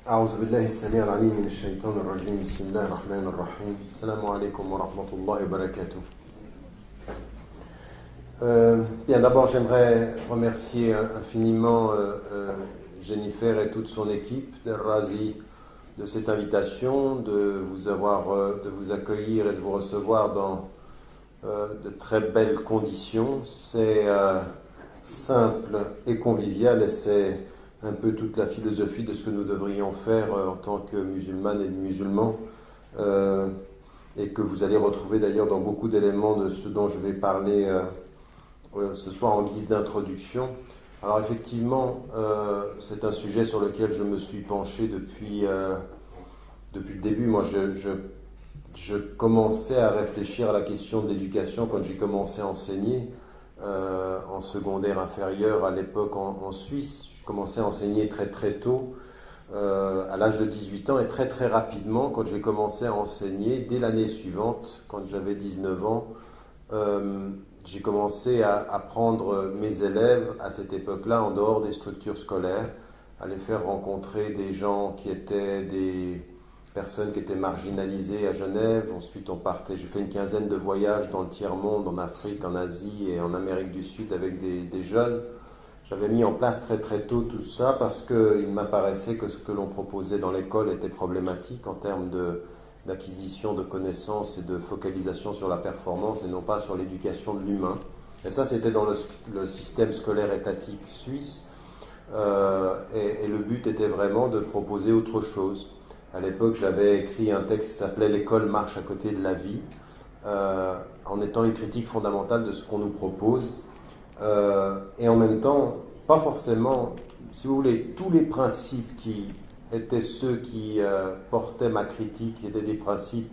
أعوذ بالله السميع العليم من الشيطان الرجيم بسم الله الرحمن الرحيم السلام عليكم ورحمة الله وبركاته. Bien, d'abord j'aimerais remercier infiniment Jennifer et toute son équipe, Razi, de cette invitation, de vous accueillir et de vous recevoir dans de très belles conditions. C'est simple et convivial et c'est un peu toute la philosophie de ce que nous devrions faire en tant que musulmanes et musulmans et que vous allez retrouver d'ailleurs dans beaucoup d'éléments de ce dont je vais parler ce soir en guise d'introduction. Alors effectivement, c'est un sujet sur lequel je me suis penché depuis le début. Moi, je commençais à réfléchir à la question de l'éducation quand j'ai commencé à enseigner en secondaire inférieur à l'époque en Suisse. J'ai commencé à enseigner très très tôt, à l'âge de 18 ans, et très très rapidement, quand j'ai commencé à enseigner, dès l'année suivante, quand j'avais 19 ans, j'ai commencé à prendre mes élèves à cette époque-là en dehors des structures scolaires, à les faire rencontrer des gens qui étaient des personnes qui étaient marginalisées à Genève. Ensuite, on partait. J'ai fait une quinzaine de voyages dans le tiers-monde, en Afrique, en Asie et en Amérique du Sud avec des jeunes. J'avais mis en place très très tôt tout ça parce qu'il m'apparaissait que ce que l'on proposait dans l'école était problématique en termes d'acquisition de connaissances et de focalisation sur la performance et non pas sur l'éducation de l'humain. Et ça, c'était dans le système scolaire étatique suisse. Et le but était vraiment de proposer autre chose. À l'époque, j'avais écrit un texte qui s'appelait « L'école marche à côté de la vie », en étant une critique fondamentale de ce qu'on nous propose. Et en même temps, pas forcément, si vous voulez, tous les principes qui étaient ceux qui portaient ma critique étaient des principes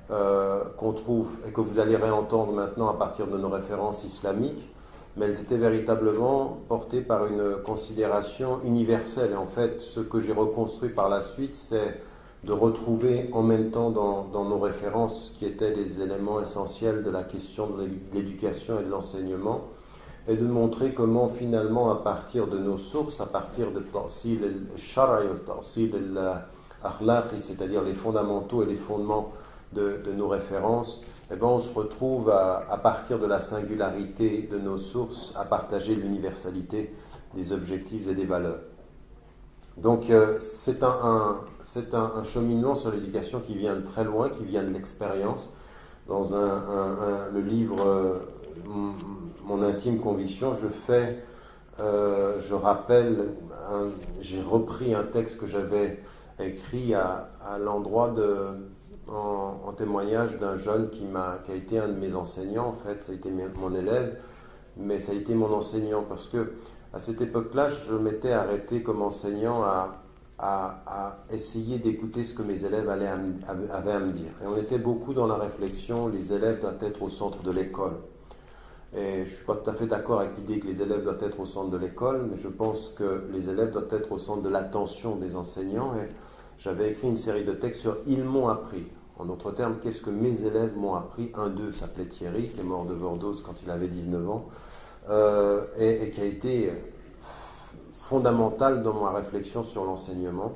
qu'on trouve et que vous allez réentendre maintenant à partir de nos références islamiques, mais elles étaient véritablement portées par une considération universelle. Et en fait, ce que j'ai reconstruit par la suite, c'est de retrouver en même temps dans nos références qui étaient les éléments essentiels de la question de l'éducation et de l'enseignement, et de montrer comment finalement à partir de nos sources, à partir de Ta'sil al-Shara'i et Ta'sil al-Akhlaqi, c'est-à-dire les fondamentaux et les fondements de nos références, eh ben on se retrouve à partir de la singularité de nos sources à partager l'universalité des objectifs et des valeurs. Donc c'est un cheminement sur l'éducation qui vient de très loin, qui vient de l'expérience. Dans le livre Mon intime conviction, je rappelle, j'ai repris un texte que j'avais écrit à l'endroit en témoignage d'un jeune qui a été un de mes enseignants. En fait, ça a été mon élève, mais ça a été mon enseignant parce que à cette époque-là, je m'étais arrêté comme enseignant à essayer d'écouter ce que mes élèves avaient à me dire. Et on était beaucoup dans la réflexion, les élèves doivent être au centre de l'école. Et je ne suis pas tout à fait d'accord avec l'idée que les élèves doivent être au centre de l'école, mais je pense que les élèves doivent être au centre de l'attention des enseignants. Et j'avais écrit une série de textes sur « Ils m'ont appris ». En d'autres termes, qu'est-ce que mes élèves m'ont appris? Un d'eux s'appelait Thierry, qui est mort d'overdose quand il avait 19 ans, et qui a été fondamental dans ma réflexion sur l'enseignement.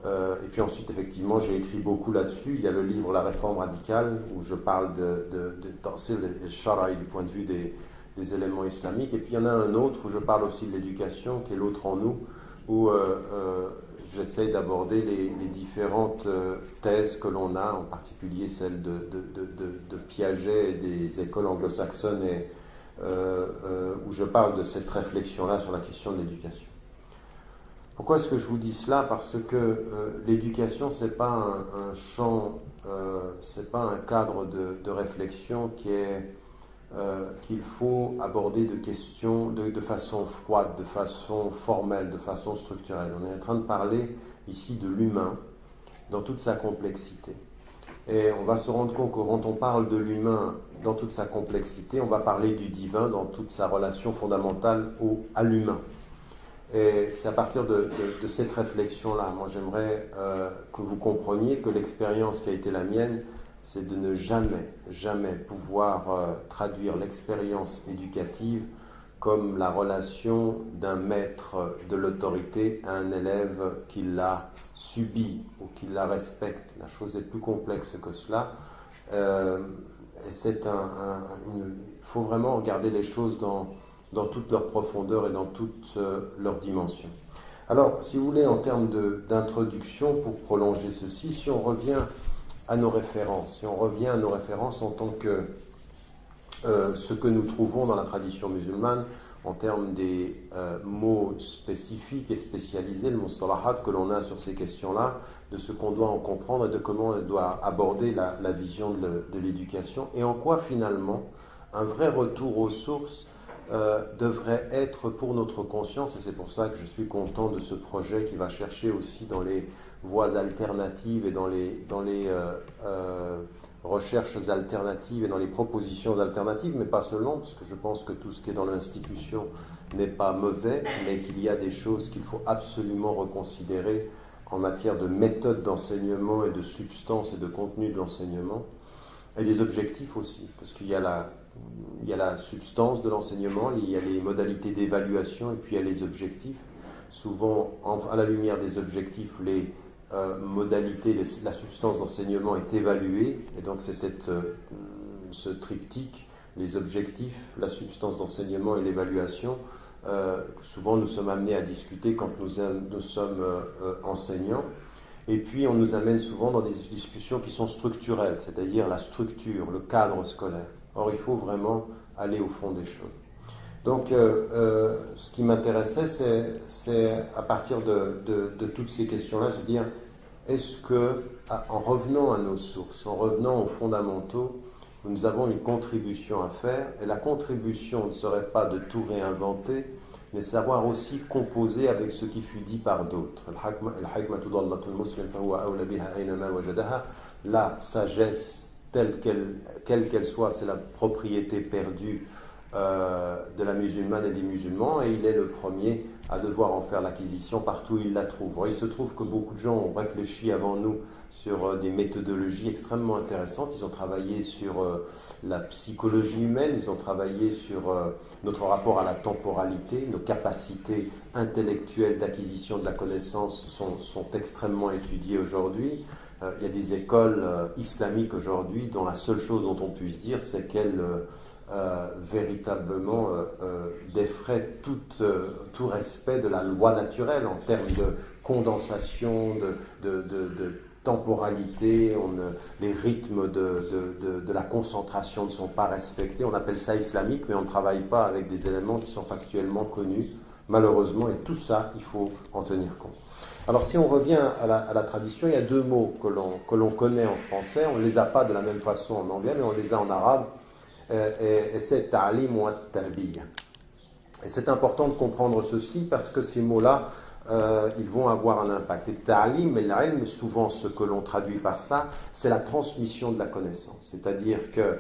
Et puis ensuite, effectivement, j'ai écrit beaucoup là-dessus. Il y a le livre La réforme radicale, où je parle de Ta'sil al-Shara'i du point de vue des éléments islamiques. Et puis il y en a un autre où je parle aussi de l'éducation, qui est l'autre en nous, où j'essaie d'aborder les différentes thèses que l'on a, en particulier celle de Piaget et des écoles anglo-saxonnes, où je parle de cette réflexion-là sur la question de l'éducation. Pourquoi est-ce que je vous dis cela? Parce que l'éducation, c'est pas un champ, c'est pas un cadre de réflexion qu'il faut aborder de façon froide, de façon formelle, de façon structurelle. On est en train de parler ici de l'humain dans toute sa complexité. Et on va se rendre compte que quand on parle de l'humain dans toute sa complexité, on va parler du divin dans toute sa relation fondamentale à l'humain. Et c'est à partir de cette réflexion-là, moi j'aimerais que vous compreniez que l'expérience qui a été la mienne, c'est de ne jamais pouvoir traduire l'expérience éducative comme la relation d'un maître de l'autorité à un élève qui l'a subi ou qui la respecte. La chose est plus complexe que cela. Il faut vraiment regarder les choses dans toute leur profondeur et dans toute leur dimension. Alors, si vous voulez, en termes d'introduction, pour prolonger ceci, si on revient à nos références, en tant que ce que nous trouvons dans la tradition musulmane, en termes des mots spécifiques et spécialisés, le mustalahat que l'on a sur ces questions-là, de ce qu'on doit en comprendre et de comment on doit aborder la vision de l'éducation, et en quoi finalement un vrai retour aux sources devrait être pour notre conscience, et c'est pour ça que je suis content de ce projet qui va chercher aussi dans les voies alternatives et dans les recherches alternatives et dans les propositions alternatives, mais pas seulement, parce que je pense que tout ce qui est dans l'institution n'est pas mauvais, mais qu'il y a des choses qu'il faut absolument reconsidérer en matière de méthode d'enseignement et de substance et de contenu de l'enseignement, et des objectifs aussi, parce qu'il y a la substance de l'enseignement, il y a les modalités d'évaluation et puis il y a les objectifs. Souvent, à la lumière des objectifs, les modalités, la substance d'enseignement est évaluée, et donc c'est ce triptyque, les objectifs, la substance d'enseignement et l'évaluation, souvent nous sommes amenés à discuter quand nous sommes enseignants, et puis on nous amène souvent dans des discussions qui sont structurelles, c'est-à-dire la structure, le cadre scolaire. Or, il faut vraiment aller au fond des choses. Donc, ce qui m'intéressait, c'est à partir de toutes ces questions-là, se dire, est-ce que, en revenant à nos sources, en revenant aux fondamentaux, nous avons une contribution à faire, et la contribution ne serait pas de tout réinventer, mais savoir aussi composer avec ce qui fut dit par d'autres. La sagesse, quelle qu'elle soit, c'est la propriété perdue de la musulmane et des musulmans, et il est le premier à devoir en faire l'acquisition partout où il la trouve. Alors, il se trouve que beaucoup de gens ont réfléchi avant nous sur des méthodologies extrêmement intéressantes. Ils ont travaillé sur la psychologie humaine, ils ont travaillé sur notre rapport à la temporalité, nos capacités intellectuelles d'acquisition de la connaissance sont extrêmement étudiées aujourd'hui. Il y a des écoles islamiques aujourd'hui dont la seule chose dont on puisse dire, c'est qu'elles véritablement défraient tout respect de la loi naturelle en termes de condensation, de temporalité, les rythmes de la concentration ne sont pas respectés. On appelle ça islamique, mais on ne travaille pas avec des éléments qui sont factuellement connus, malheureusement, et tout ça, il faut en tenir compte. Alors, si on revient à la tradition, il y a deux mots que l'on connaît en français, on ne les a pas de la même façon en anglais, mais on les a en arabe, et c'est ta'lim wa tarbiya. Et c'est important de comprendre ceci parce que ces mots-là, ils vont avoir un impact. Et ta'lim et l'ilm, souvent ce que l'on traduit par ça, c'est la transmission de la connaissance. C'est-à-dire que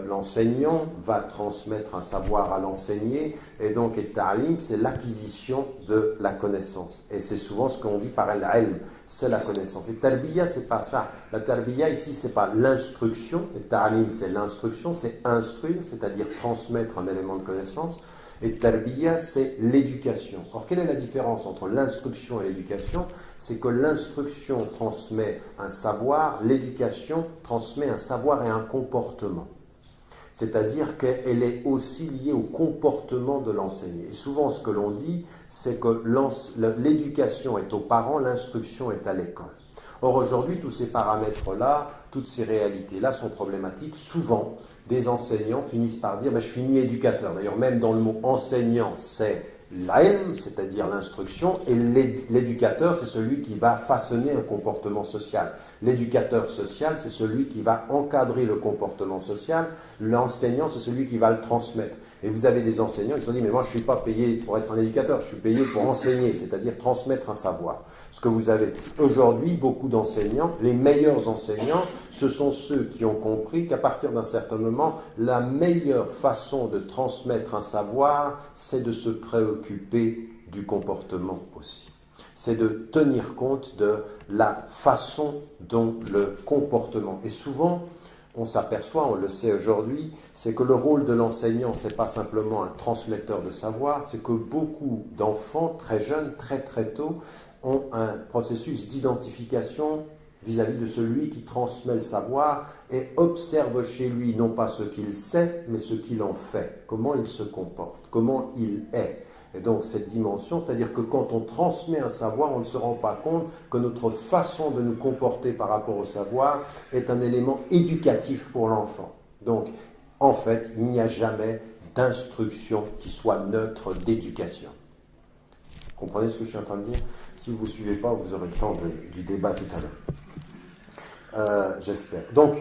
l'enseignant va transmettre un savoir à l'enseigné, et donc ta'lim, c'est l'acquisition de la connaissance. Et c'est souvent ce qu'on dit par l'ilm, c'est la connaissance. Et tarbiya, c'est pas ça. La tarbiya ici, c'est pas l'instruction. Et ta'lim, c'est l'instruction, c'est instruire, c'est-à-dire transmettre un élément de connaissance. Et tarbiya, c'est l'éducation. Or, quelle est la différence entre l'instruction et l'éducation? C'est que l'instruction transmet un savoir, l'éducation transmet un savoir et un comportement. C'est-à-dire qu'elle est aussi liée au comportement de l'enseigné. Et souvent, ce que l'on dit, c'est que l'éducation est aux parents, l'instruction est à l'école. Or, aujourd'hui, tous ces paramètres-là, toutes ces réalités-là sont problématiques. Souvent, des enseignants finissent par dire « je suis ni éducateur ». D'ailleurs, même dans le mot « enseignant », c'est l'ilm, c'est-à-dire l'instruction, et l'éducateur, c'est celui qui va façonner un comportement social. L'éducateur social, c'est celui qui va encadrer le comportement social. L'enseignant, c'est celui qui va le transmettre. Et vous avez des enseignants qui se sont dit « mais moi, je ne suis pas payé pour être un éducateur, je suis payé pour enseigner », c'est-à-dire transmettre un savoir. Ce que vous avez aujourd'hui, beaucoup d'enseignants, les meilleurs enseignants, ce sont ceux qui ont compris qu'à partir d'un certain moment, la meilleure façon de transmettre un savoir, c'est de se préoccuper du comportement aussi. C'est de tenir compte de la façon dont le comportement. Et souvent, on s'aperçoit, on le sait aujourd'hui, c'est que le rôle de l'enseignant, ce n'est pas simplement un transmetteur de savoir, c'est que beaucoup d'enfants, très jeunes, très très tôt, ont un processus d'identification vis-à-vis de celui qui transmet le savoir et observe chez lui non pas ce qu'il sait, mais ce qu'il en fait, comment il se comporte, comment il est. Et donc cette dimension, c'est-à-dire que quand on transmet un savoir, on ne se rend pas compte que notre façon de nous comporter par rapport au savoir est un élément éducatif pour l'enfant. Donc en fait, il n'y a jamais d'instruction qui soit neutre d'éducation. Vous comprenez ce que je suis en train de dire? Si vous ne suivez pas, vous aurez le temps du débat tout à l'heure. J'espère. Donc,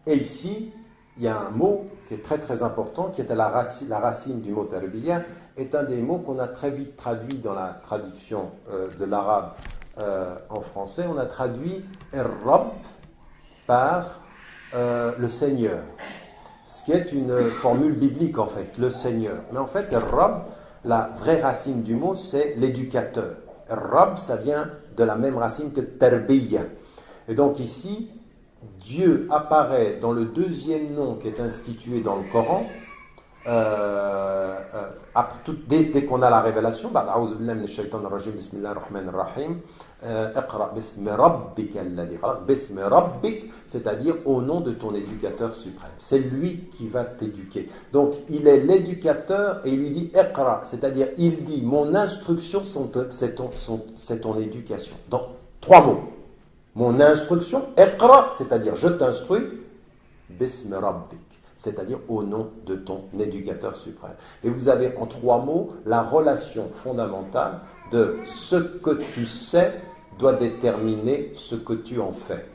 et ici, il y a un mot qui est très très important, qui est à la racine du mot tarbiya, est un des mots qu'on a très vite traduit dans la traduction de l'arabe en français. On a traduit Rabb par le Seigneur, ce qui est une formule biblique en fait, le Seigneur. Mais en fait, Rabb, la vraie racine du mot, c'est l'éducateur. Rabb, ça vient de la même racine que tarbiya. Et donc ici, Dieu apparaît dans le deuxième nom qui est institué dans le Coran, dès qu'on a la révélation, c'est-à-dire au nom de ton éducateur suprême. C'est lui qui va t'éduquer. Donc il est l'éducateur et il lui dit Iqra, c'est-à-dire il dit mon instruction c'est ton éducation. Donc 3 mots. Mon instruction, Iqra, c'est-à-dire je t'instruis, Bismi Rabbik, c'est-à-dire au nom de ton éducateur suprême. Et vous avez en 3 mots la relation fondamentale de ce que tu sais doit déterminer ce que tu en fais.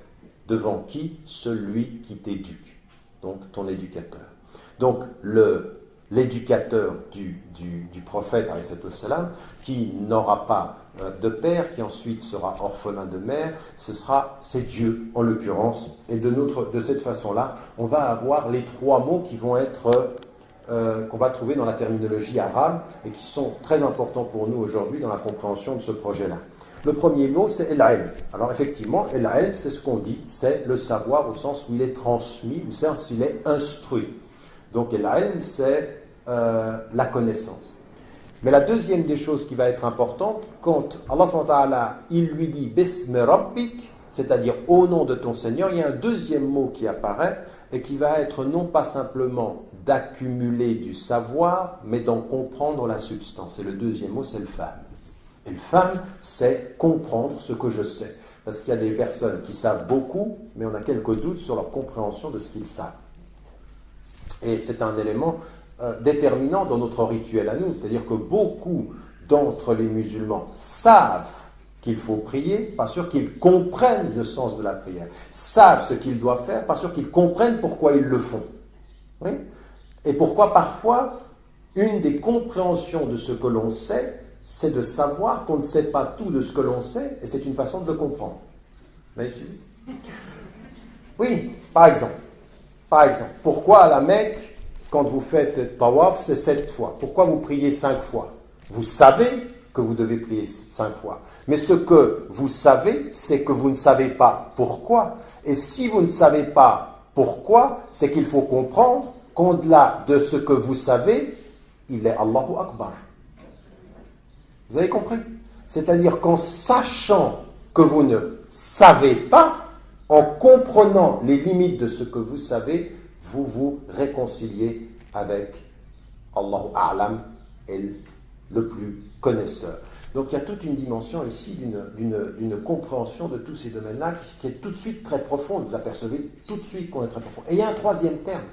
Devant qui? Celui qui t'éduque, donc ton éducateur. Donc l'éducateur du prophète, qui n'aura pas de père, qui ensuite sera orphelin de mère, c'est Dieu en l'occurrence. Et de cette façon-là, on va avoir les 3 mots qui vont être qu'on va trouver dans la terminologie arabe et qui sont très importants pour nous aujourd'hui dans la compréhension de ce projet-là. Le premier mot, c'est el-ilm. Alors effectivement, el-ilm, c'est ce qu'on dit, c'est le savoir au sens où il est transmis, au sens où il est instruit. Donc el-ilm, c'est la connaissance. Mais la deuxième des choses qui va être importante, quand Allah subhanahu wa ta'ala, il lui dit Bismi Rabbik, c'est-à-dire au nom de ton Seigneur, il y a un deuxième mot qui apparaît et qui va être non pas simplement d'accumuler du savoir, mais d'en comprendre la substance. Et le deuxième mot, c'est le fahm. Et le fahm, c'est comprendre ce que je sais. Parce qu'il y a des personnes qui savent beaucoup, mais on a quelques doutes sur leur compréhension de ce qu'ils savent. Et c'est un élément déterminant dans notre rituel à nous. C'est-à-dire que beaucoup d'entre les musulmans savent qu'il faut prier, pas sûr qu'ils comprennent le sens de la prière. Savent ce qu'ils doivent faire, pas sûr qu'ils comprennent pourquoi ils le font. Oui? Et pourquoi parfois, une des compréhensions de ce que l'on sait, c'est de savoir qu'on ne sait pas tout de ce que l'on sait, et c'est une façon de le comprendre. Vous m'avez suivi? Oui, par exemple, pourquoi à la Mecque, quand vous faites tawaf, c'est 7 fois? Pourquoi vous priez 5 fois? Vous savez que vous devez prier 5 fois. Mais ce que vous savez, c'est que vous ne savez pas pourquoi. Et si vous ne savez pas pourquoi, c'est qu'il faut comprendre qu'au-delà de ce que vous savez, il est Allahu Akbar. Vous avez compris? C'est-à-dire qu'en sachant que vous ne savez pas, en comprenant les limites de ce que vous savez, vous vous réconciliez avec Allahu A'lam et le plus connaisseur. Donc il y a toute une dimension ici d'une compréhension de tous ces domaines-là qui est tout de suite très profonde. Vous apercevez tout de suite qu'on est très profond. Et il y a un troisième terme.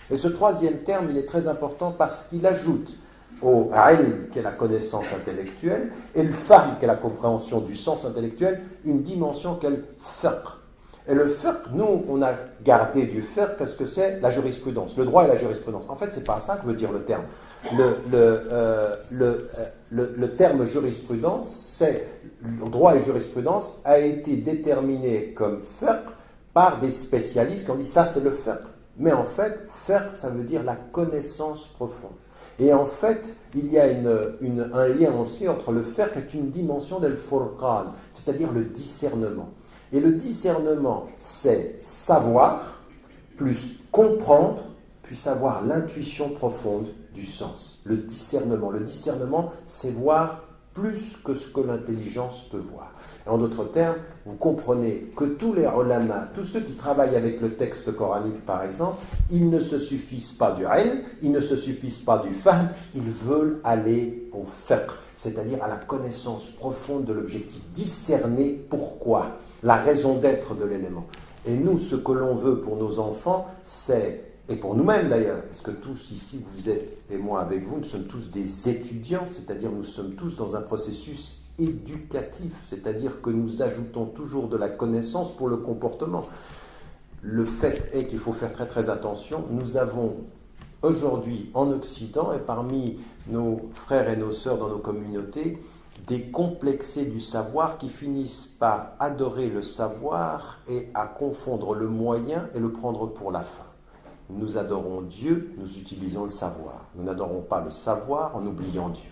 Et ce troisième terme, il est très important parce qu'il ajoute au ilm, qui est la connaissance intellectuelle, et le fahm, qui est la compréhension du sens intellectuel, une dimension qu'est le fiqh. Et le fiqh, nous, on a gardé du fiqh, qu'est-ce que c'est? La jurisprudence, le droit et la jurisprudence. En fait, c'est pas ça que veut dire le terme. Le terme jurisprudence, c'est le droit et jurisprudence a été déterminé comme fiqh par des spécialistes qui ont dit ça, c'est le fiqh. Mais en fait, fiqh, ça veut dire la connaissance profonde. Et en fait, il y a un lien aussi entre le fiqh et une dimension del furqan, c'est-à-dire le discernement. Et le discernement, c'est savoir plus comprendre, puisse avoir l'intuition profonde du sens, le discernement. Le discernement, c'est voir plus que ce que l'intelligence peut voir. Et en d'autres termes, vous comprenez que tous les ulama, tous ceux qui travaillent avec le texte coranique par exemple, ils ne se suffisent pas du ilm, ils ne se suffisent pas du fahm, ils veulent aller au fiqh, c'est-à-dire à la connaissance profonde de l'objectif, discerner pourquoi, la raison d'être de l'élément. Et nous, ce que l'on veut pour nos enfants, c'est, et pour nous-mêmes d'ailleurs, parce que tous ici, vous êtes, et moi avec vous, nous sommes tous des étudiants, c'est-à-dire nous sommes tous dans un processus éducatif, c'est-à-dire que nous ajoutons toujours de la connaissance pour le comportement. Le fait est qu'il faut faire très très attention. Nous avons aujourd'hui en Occident et parmi nos frères et nos sœurs dans nos communautés des complexés du savoir qui finissent par adorer le savoir et à confondre le moyen et le prendre pour la fin. Nous adorons Dieu, nous utilisons le savoir. Nous n'adorons pas le savoir en oubliant Dieu.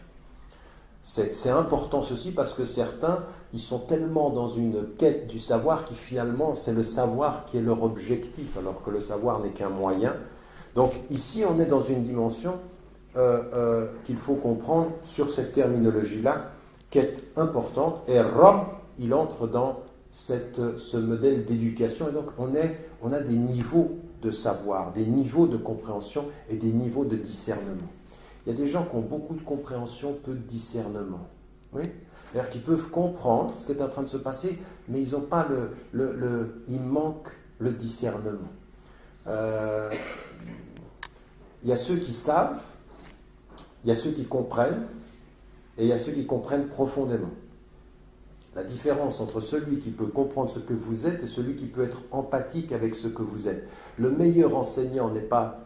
C'est important ceci parce que certains, ils sont tellement dans une quête du savoir qui finalement c'est le savoir qui est leur objectif alors que le savoir n'est qu'un moyen. Donc ici on est dans une dimension qu'il faut comprendre sur cette terminologie-là qui est importante et Rab, il entre dans ce modèle d'éducation et donc on a des niveaux de savoir, des niveaux de compréhension et des niveaux de discernement. Il y a des gens qui ont beaucoup de compréhension, peu de discernement. Oui? C'est-à-dire qu'ils peuvent comprendre ce qui est en train de se passer, mais ils n'ont pas il manque le discernement. Il y a ceux qui savent, il y a ceux qui comprennent, et il y a ceux qui comprennent profondément. La différence entre celui qui peut comprendre ce que vous êtes et celui qui peut être empathique avec ce que vous êtes. Le meilleur enseignant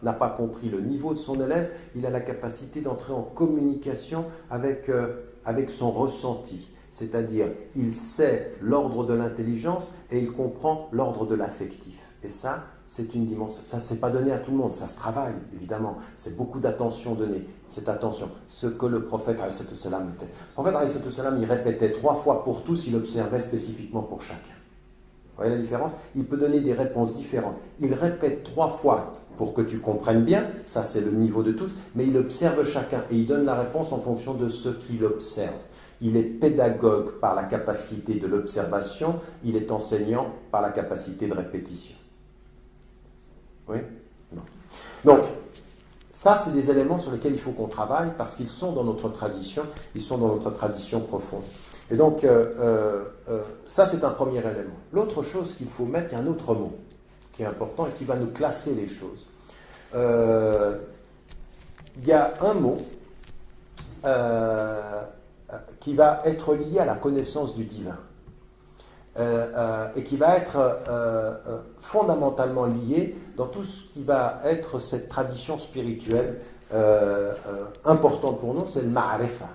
n'a pas compris le niveau de son élève, il a la capacité d'entrer en communication avec son ressenti. C'est-à-dire, il sait l'ordre de l'intelligence et il comprend l'ordre de l'affectif. Et ça, c'est une dimension. Ça, c'est pas donné à tout le monde. Ça se travaille, évidemment. C'est beaucoup d'attention donnée. Cette attention, ce que le prophète alayhi salam était. Le prophète alayhi salam, il répétait 3 fois pour tous, il observait spécifiquement pour chacun. Vous voyez la différence? Il peut donner des réponses différentes. Il répète 3 fois pour que tu comprennes bien, ça c'est le niveau de tous, mais il observe chacun et il donne la réponse en fonction de ce qu'il observe. Il est pédagogue par la capacité de l'observation, il est enseignant par la capacité de répétition. Oui? Non. Donc, ça, c'est des éléments sur lesquels il faut qu'on travaille parce qu'ils sont dans notre tradition, ils sont dans notre tradition profonde. Et donc, ça, c'est un premier élément. L'autre chose qu'il faut mettre, il y a un autre mot qui est important et qui va nous classer les choses. Il y a un mot qui va être lié à la connaissance du divin. Et qui va être fondamentalement lié dans tout ce qui va être cette tradition spirituelle importante pour nous, c'est le ma'arifa.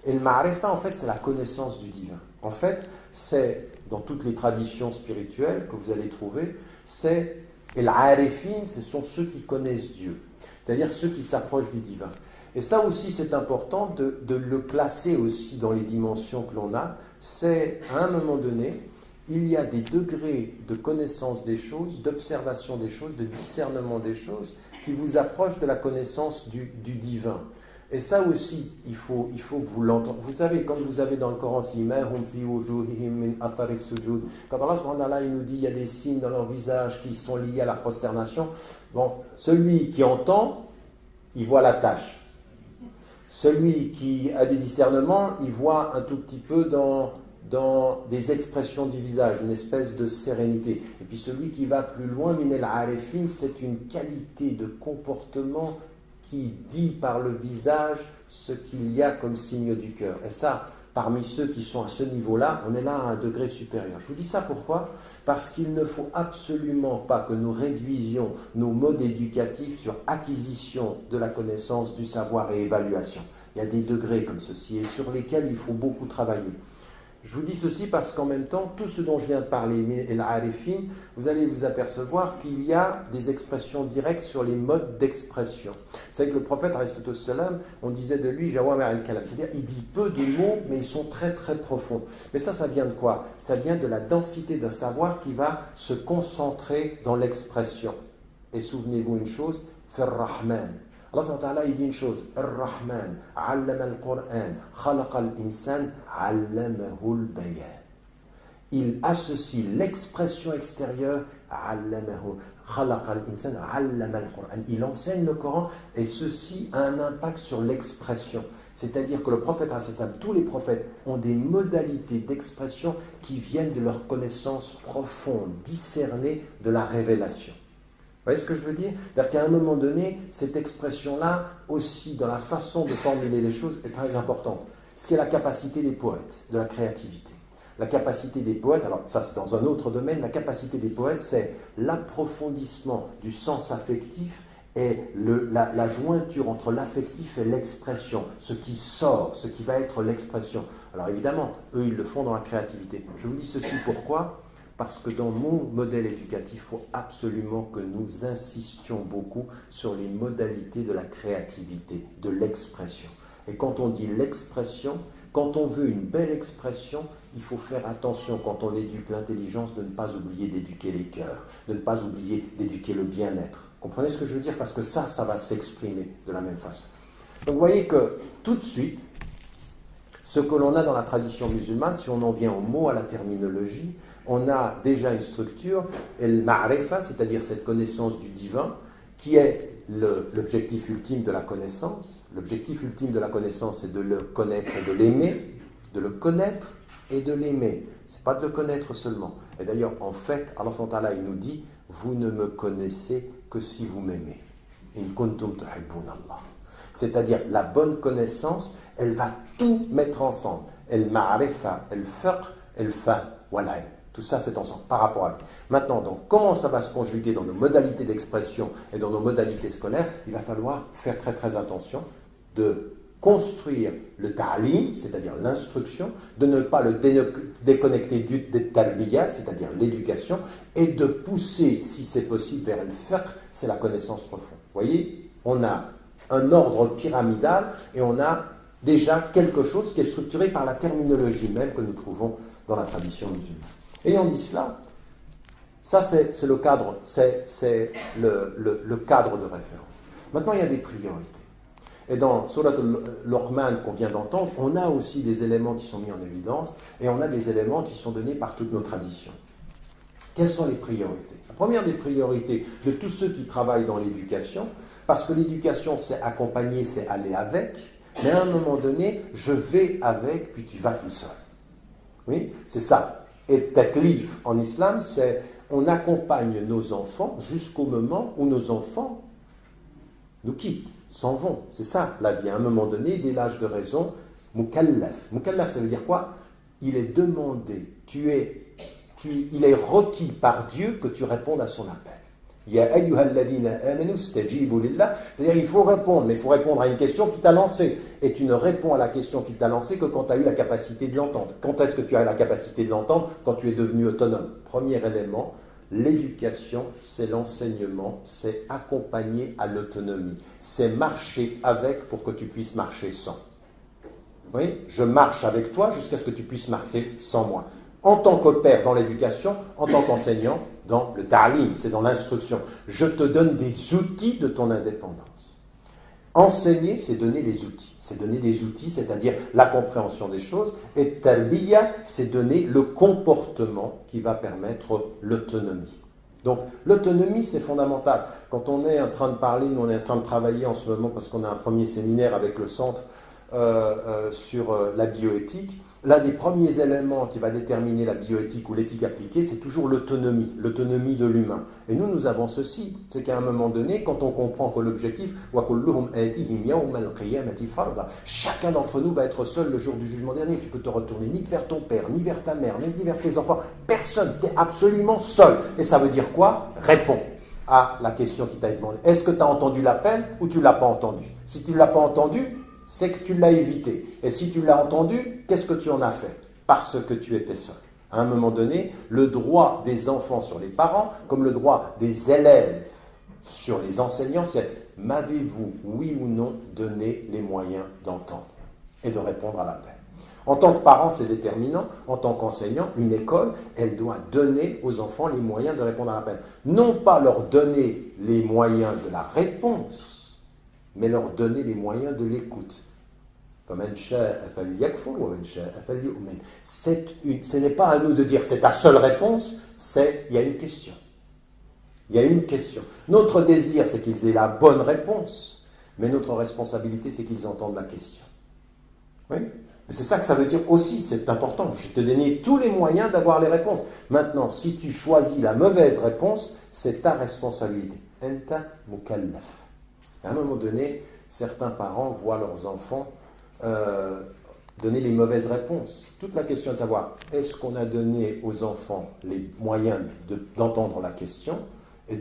Et le ma'arifa, en fait, c'est la connaissance du divin. En fait, c'est, dans toutes les traditions spirituelles que vous allez trouver, c'est, et l'arifin, ce sont ceux qui connaissent Dieu, c'est-à-dire ceux qui s'approchent du divin. Et ça aussi, c'est important de le classer aussi dans les dimensions que l'on a. C'est, à un moment donné, il y a des degrés de connaissance des choses, d'observation des choses, de discernement des choses, qui vous approchent de la connaissance du divin. Et ça aussi, il faut que vous l'entendiez. Vous savez, quand vous avez dans le Coran, quand Allah subhanahu wa ta'ala, il nous dit il y a des signes dans leur visage qui sont liés à la prosternation, bon, celui qui entend, il voit la tâche. Celui qui a du discernement, il voit un tout petit peu dans des expressions du visage, une espèce de sérénité. Et puis celui qui va plus loin, minel arifin, c'est une qualité de comportement qui dit par le visage ce qu'il y a comme signe du cœur. Et ça, parmi ceux qui sont à ce niveau-là, on est là à un degré supérieur. Je vous dis ça pourquoi? Parce qu'il ne faut absolument pas que nous réduisions nos modes éducatifs sur acquisition de la connaissance, du savoir et évaluation. Il y a des degrés comme ceci et sur lesquels il faut beaucoup travailler. Je vous dis ceci parce qu'en même temps, tout ce dont je viens de parler, et l'arifin, vous allez vous apercevoir qu'il y a des expressions directes sur les modes d'expression. Vous savez que le prophète, on disait de lui, Jawami al-Kalam, c'est-à-dire il dit peu de mots, mais ils sont très très profonds. Mais ça vient de quoi? Ça vient de la densité d'un savoir qui va se concentrer dans l'expression. Et souvenez-vous une chose, Ar-Rahman. Allah subhanahu wa ta'ala, il dit une chose, Ar-Rahman, allama al-Qur'an, khalaqa al-insan, allamahu al-bayan. Il associe l'expression extérieure, allamahu, khalaqa al-insan, allama al-Qur'an. Il enseigne le Coran et ceci a un impact sur l'expression. C'est-à-dire que le prophète, tous les prophètes ont des modalités d'expression qui viennent de leur connaissance profonde, discernée de la révélation. Vous voyez ce que je veux dire? C'est-à-dire qu'à un moment donné, cette expression-là, aussi dans la façon de formuler les choses, est très importante. Ce qui est la capacité des poètes, de la créativité. La capacité des poètes, alors ça c'est dans un autre domaine, la capacité des poètes, c'est l'approfondissement du sens affectif et la jointure entre l'affectif et l'expression, ce qui sort, ce qui va être l'expression. Alors évidemment, eux, ils le font dans la créativité. Je vous dis ceci pourquoi? Parce que dans mon modèle éducatif, il faut absolument que nous insistions beaucoup sur les modalités de la créativité, de l'expression. Et quand on dit l'expression, quand on veut une belle expression, il faut faire attention quand on éduque l'intelligence de ne pas oublier d'éduquer les cœurs, de ne pas oublier d'éduquer le bien-être. Comprenez ce que je veux dire? Parce que ça va s'exprimer de la même façon. Donc vous voyez que tout de suite, ce que l'on a dans la tradition musulmane, si on en vient au mot, à la terminologie, on a déjà une structure, el-ma'rifa, c'est-à-dire cette connaissance du divin, qui est l'objectif ultime de la connaissance. L'objectif ultime de la connaissance, c'est de le connaître et de l'aimer, de le connaître et de l'aimer. Ce n'est pas de le connaître seulement. Et d'ailleurs, en fait, Allah subhanahu wa ta'ala, il nous dit, vous ne me connaissez que si vous m'aimez. In kuntum tuhibbun Allah. C'est-à-dire, la bonne connaissance, elle va tout mettre ensemble. El-ma'rifa, el-fiqh, el-fahm, wal-ilm. Tout ça, c'est ensemble, par rapport à lui. Maintenant, donc, comment ça va se conjuguer dans nos modalités d'expression et dans nos modalités scolaires? Il va falloir faire très très attention de construire le ta'lim, c'est-à-dire l'instruction, de ne pas le déconnecter du tarbiya, c'est-à-dire l'éducation, et de pousser, si c'est possible, vers le fiqh, c'est la connaissance profonde. Vous voyez, on a un ordre pyramidal et on a déjà quelque chose qui est structuré par la terminologie même que nous trouvons dans la tradition musulmane. Ayant dit cela, ça c'est le cadre, c'est le cadre de référence. Maintenant, il y a des priorités. Et dans Surat al-Luqman qu'on vient d'entendre, on a aussi des éléments qui sont mis en évidence et on a des éléments qui sont donnés par toutes nos traditions. Quelles sont les priorités? La première des priorités de tous ceux qui travaillent dans l'éducation, parce que l'éducation c'est accompagner, c'est aller avec, mais à un moment donné, je vais avec, puis tu vas tout seul. Oui, c'est ça. Et taklif en islam, c'est on accompagne nos enfants jusqu'au moment où nos enfants nous quittent, s'en vont. C'est ça la vie. À un moment donné, dès l'âge de raison, mukallaf. Mukallaf, ça veut dire quoi? Il est demandé, il est requis par Dieu que tu répondes à son appel. Ya ayyuhalladhina amanu stajibu lillah. C'est-à-dire il faut répondre, mais il faut répondre à une question qui t'a lancé. Et tu ne réponds à la question qui t'a lancé que quand tu as eu la capacité de l'entendre. Quand est-ce que tu as la capacité de l'entendre? Quand tu es devenu autonome. Premier élément, l'éducation, c'est l'enseignement, c'est accompagner à l'autonomie. C'est marcher avec pour que tu puisses marcher sans. Oui, je marche avec toi jusqu'à ce que tu puisses marcher sans moi. En tant que père dans l'éducation, en tant qu'enseignant dans le ta'lim, c'est dans l'instruction. Je te donne des outils de ton indépendance. Enseigner, c'est donner les outils. C'est donner des outils, c'est-à-dire la compréhension des choses. Et tarbiya, c'est donner le comportement qui va permettre l'autonomie. Donc, l'autonomie, c'est fondamental. Quand on est en train de parler, nous on est en train de travailler en ce moment, parce qu'on a un premier séminaire avec le centre sur la bioéthique. L'un des premiers éléments qui va déterminer la bioéthique ou l'éthique appliquée, c'est toujours l'autonomie de l'humain. Et nous avons ceci, c'est qu'à un moment donné, quand on comprend que l'objectif, chacun d'entre nous va être seul le jour du jugement dernier. Tu peux te retourner ni vers ton père, ni vers ta mère, ni vers tes enfants. Personne, tu es absolument seul. Et ça veut dire quoi? Réponds à la question qui t'a été demandée. Est-ce que tu as entendu l'appel ou tu ne l'as pas entendu? Si tu ne l'as pas entendu, c'est que tu l'as évité. Et si tu l'as entendu, qu'est-ce que tu en as fait? Parce que tu étais seul. À un moment donné, le droit des enfants sur les parents, comme le droit des élèves sur les enseignants, c'est m'avez-vous, oui ou non, donné les moyens d'entendre et de répondre à l'appel? En tant que parent, c'est déterminant. En tant qu'enseignant, une école, elle doit donner aux enfants les moyens de répondre à l'appel. Non pas leur donner les moyens de la réponse, mais leur donner les moyens de l'écoute. Ce n'est pas à nous de dire c'est ta seule réponse, il y a une question. Il y a une question. Notre désir, c'est qu'ils aient la bonne réponse, mais notre responsabilité, c'est qu'ils entendent la question. Oui ? C'est ça que ça veut dire aussi, c'est important. Je t'ai donné tous les moyens d'avoir les réponses. Maintenant, si tu choisis la mauvaise réponse, c'est ta responsabilité. Enta mukallaf. À un moment donné, certains parents voient leurs enfants donner les mauvaises réponses. Toute la question est de savoir, est-ce qu'on a donné aux enfants les moyens d'entendre la question et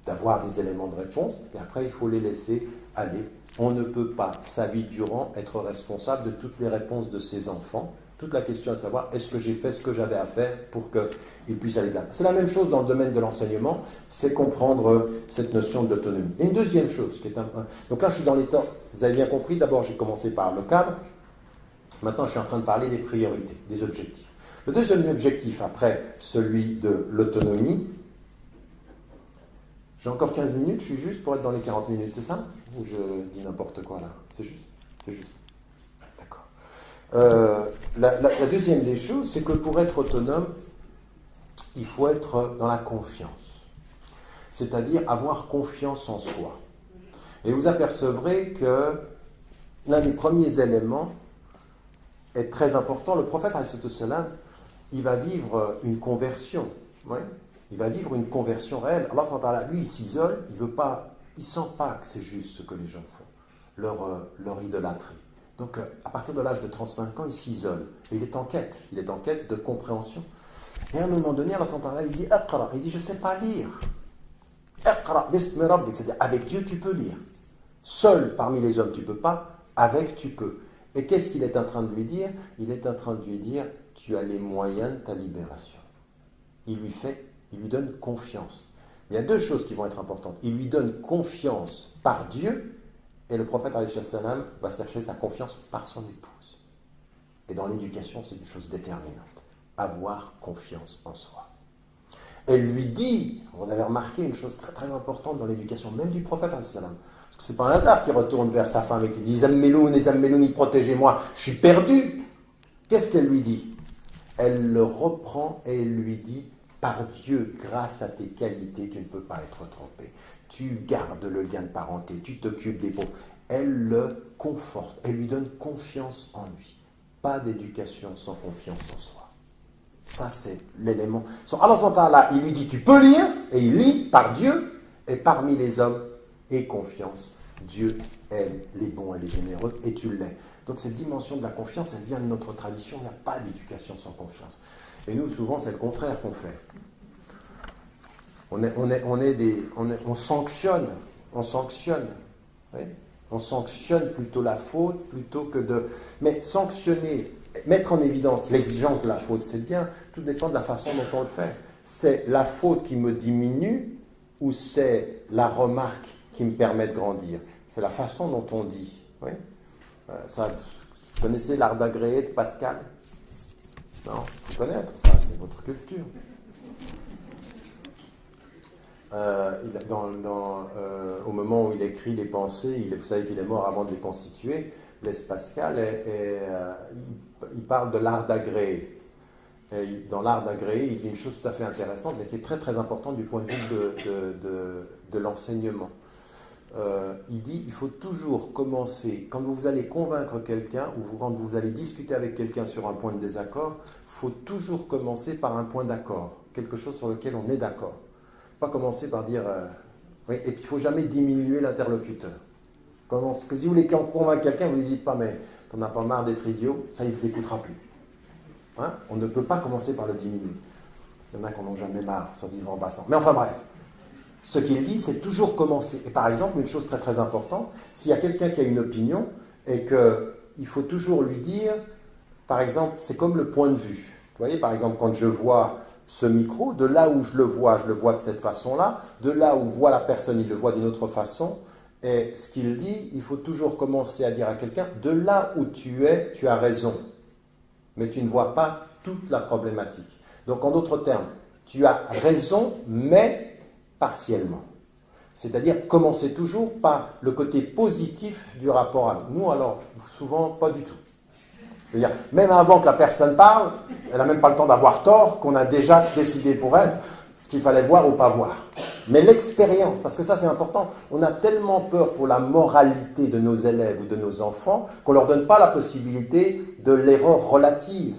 d'avoir des éléments de réponse, et après il faut les laisser aller. On ne peut pas, sa vie durant, être responsable de toutes les réponses de ses enfants. Toute la question est de savoir, est-ce que j'ai fait ce que j'avais à faire pour qu'ils puissent aller de là. C'est la même chose dans le domaine de l'enseignement, c'est comprendre cette notion d'autonomie. Et une deuxième chose, qui est donc là je suis dans les temps, vous avez bien compris, d'abord j'ai commencé par le cadre, maintenant je suis en train de parler des priorités, des objectifs. Le deuxième objectif, après celui de l'autonomie, j'ai encore 15 minutes, je suis juste pour être dans les 40 minutes, c'est ça? Ou je dis n'importe quoi là? C'est juste? C'est juste. D'accord. La deuxième des choses, c'est que pour être autonome, il faut être dans la confiance. C'est-à-dire avoir confiance en soi. Et vous apercevrez que l'un des premiers éléments est très important. Le prophète, alayhi salam, il va vivre une conversion. Ouais. Il va vivre une conversion réelle. Allah, lui, il s'isole, il ne sent pas que c'est juste ce que les gens font, leur idolâtrie. Donc, à partir de l'âge de 35 ans, il s'isole. Et il est en quête. Il est en quête de compréhension. Et à un moment donné, Allah, il dit, Aqra. Il dit, je ne sais pas lire. Aqra, bismi rabbik. C'est-à-dire, avec Dieu, tu peux lire. Seul parmi les hommes, tu ne peux pas. Avec, tu peux. Et qu'est-ce qu'il est en train de lui dire? Il est en train de lui dire, tu as les moyens de ta libération. Il lui donne confiance. Il y a deux choses qui vont être importantes. Il lui donne confiance par Dieu, et le prophète alayhi salam va chercher sa confiance par son épouse. Et dans l'éducation, c'est une chose déterminante. Avoir confiance en soi. Elle lui dit, vous avez remarqué une chose très très importante dans l'éducation, même du prophète alayhi salam. Parce que c'est pas un hasard qu'il retourne vers sa femme et qu'il dit Zammelouni, protégez-moi, je suis perdu. Qu'est-ce qu'elle lui dit? Elle le reprend et elle lui dit, par Dieu, grâce à tes qualités, tu ne peux pas être trompé. Tu gardes le lien de parenté, tu t'occupes des pauvres. Elle le conforte, elle lui donne confiance en lui. Pas d'éducation sans confiance en soi. Ça, c'est l'élément. Allah, il lui dit, tu peux lire, et il lit par Dieu, et parmi les hommes, aie confiance. Dieu aime les bons et les généreux, et tu l'es. Donc cette dimension de la confiance, elle vient de notre tradition, il n'y a pas d'éducation sans confiance. Et nous, souvent, c'est le contraire qu'on fait. On sanctionne. Oui, on sanctionne plutôt la faute plutôt que de... Mais sanctionner, mettre en évidence l'exigence de la faute, c'est bien. Tout dépend de la façon dont on le fait. C'est la faute qui me diminue ou c'est la remarque qui me permet de grandir? C'est la façon dont on dit. Oui. Ça, vous connaissez l'art d'agréer de Pascal? Non, il faut connaître ça, c'est votre culture. Au moment où il écrit les pensées, vous savez qu'il est mort avant de les constituer, Blaise Pascal, il parle de l'art d'agréer. Dans l'art d'agréer, il dit une chose tout à fait intéressante, mais qui est très très importante du point de vue de l'enseignement. Il dit, il faut toujours commencer, quand vous allez convaincre quelqu'un, ou quand vous allez discuter avec quelqu'un sur un point de désaccord, il faut toujours commencer par un point d'accord, quelque chose sur lequel on est d'accord. Pas commencer par dire... oui, et puis il ne faut jamais diminuer l'interlocuteur. Parce que si vous voulez convaincre quelqu'un, vous ne lui dites pas, mais t'en as pas marre d'être idiot, ça il ne vous écoutera plus. Hein? On ne peut pas commencer par le diminuer. Il y en a qui n'en ont jamais marre, se disant en passant. Mais enfin bref. Ce qu'il dit, c'est toujours commencer. Et par exemple, une chose très très importante, s'il y a quelqu'un qui a une opinion et qu'il faut toujours lui dire, par exemple, c'est comme le point de vue. Vous voyez, par exemple, quand je vois ce micro, de là où je le vois de cette façon-là, de là où voit la personne, il le voit d'une autre façon. Et ce qu'il dit, il faut toujours commencer à dire à quelqu'un, de là où tu es, tu as raison. mais tu ne vois pas toute la problématique. Donc en d'autres termes, tu as raison, mais partiellement. C'est-à-dire commencer toujours par le côté positif du rapport à nous. Nous, alors, souvent, pas du tout. C'est-à-dire, même avant que la personne parle, elle n'a même pas le temps d'avoir tort, qu'on a déjà décidé pour elle ce qu'il fallait voir ou pas voir. Mais l'expérience, parce que ça c'est important, on a tellement peur pour la moralité de nos élèves ou de nos enfants qu'on ne leur donne pas la possibilité de l'erreur relative.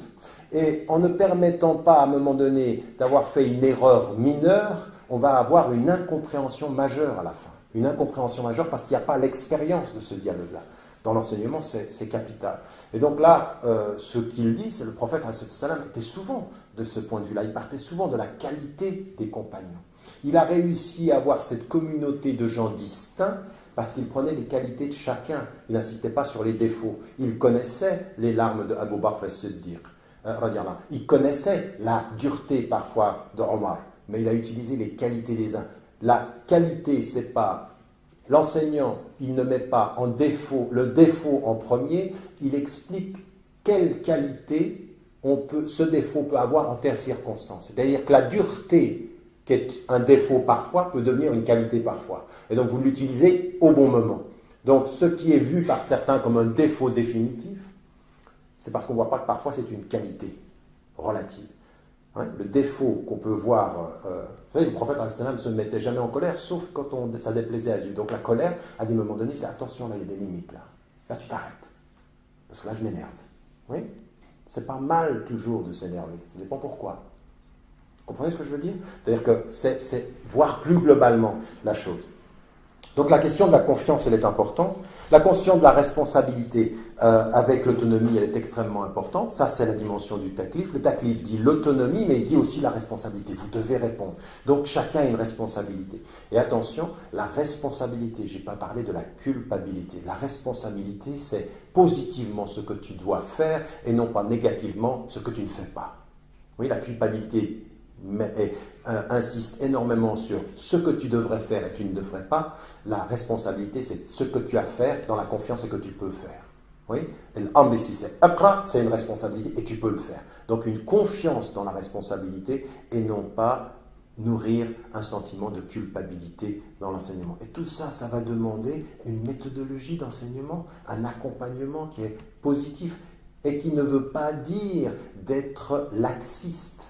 Et en ne permettant pas à un moment donné d'avoir fait une erreur mineure, on va avoir une incompréhension majeure à la fin. Une incompréhension majeure parce qu'il n'y a pas l'expérience de ce dialogue-là. Dans l'enseignement, c'est capital. Et donc là, ce qu'il dit, c'est le prophète ﷺ était souvent de ce point de vue-là. Il partait souvent de la qualité des compagnons. Il a réussi à avoir cette communauté de gens distincts parce qu'il prenait les qualités de chacun. Il n'insistait pas sur les défauts. Il connaissait les larmes de Abu Bakr as-Siddiq. Il connaissait la dureté parfois de Omar, mais il a utilisé les qualités des uns. La qualité, c'est pas l'enseignant, il ne met pas en défaut le défaut en premier, il explique quelle qualité ce défaut peut avoir en telle circonstance. C'est-à-dire que la dureté, qui est un défaut parfois, peut devenir une qualité parfois. Et donc vous l'utilisez au bon moment. Donc ce qui est vu par certains comme un défaut définitif, c'est parce qu'on ne voit pas que parfois c'est une qualité relative. Hein, le défaut qu'on peut voir, vous savez, le prophète ne se mettait jamais en colère, sauf quand ça déplaisait à Dieu. Donc la colère, à des moments donnés, c'est attention, là il y a des limites, là tu t'arrêtes, parce que là je m'énerve. Oui, c'est pas mal toujours de s'énerver, ça dépend pourquoi. Vous comprenez ce que je veux dire? C'est-à-dire que c'est voir plus globalement la chose. Donc la question de la confiance, elle est importante. La question de la responsabilité avec l'autonomie, elle est extrêmement importante. Ça, c'est la dimension du taklif. Le taklif dit l'autonomie, mais il dit aussi la responsabilité. Vous devez répondre. Donc chacun a une responsabilité. Et attention, la responsabilité, je n'ai pas parlé de la culpabilité. La responsabilité, c'est positivement ce que tu dois faire et non pas négativement ce que tu ne fais pas. Oui, la culpabilité insiste énormément sur ce que tu devrais faire et tu ne devrais pas. La responsabilité, c'est ce que tu as à faire dans la confiance et que tu peux faire. Oui, et l'amr ici, c'est une responsabilité et tu peux le faire. Donc une confiance dans la responsabilité et non pas nourrir un sentiment de culpabilité dans l'enseignement. Et tout ça, ça va demander une méthodologie d'enseignement, un accompagnement qui est positif et qui ne veut pas dire d'être laxiste.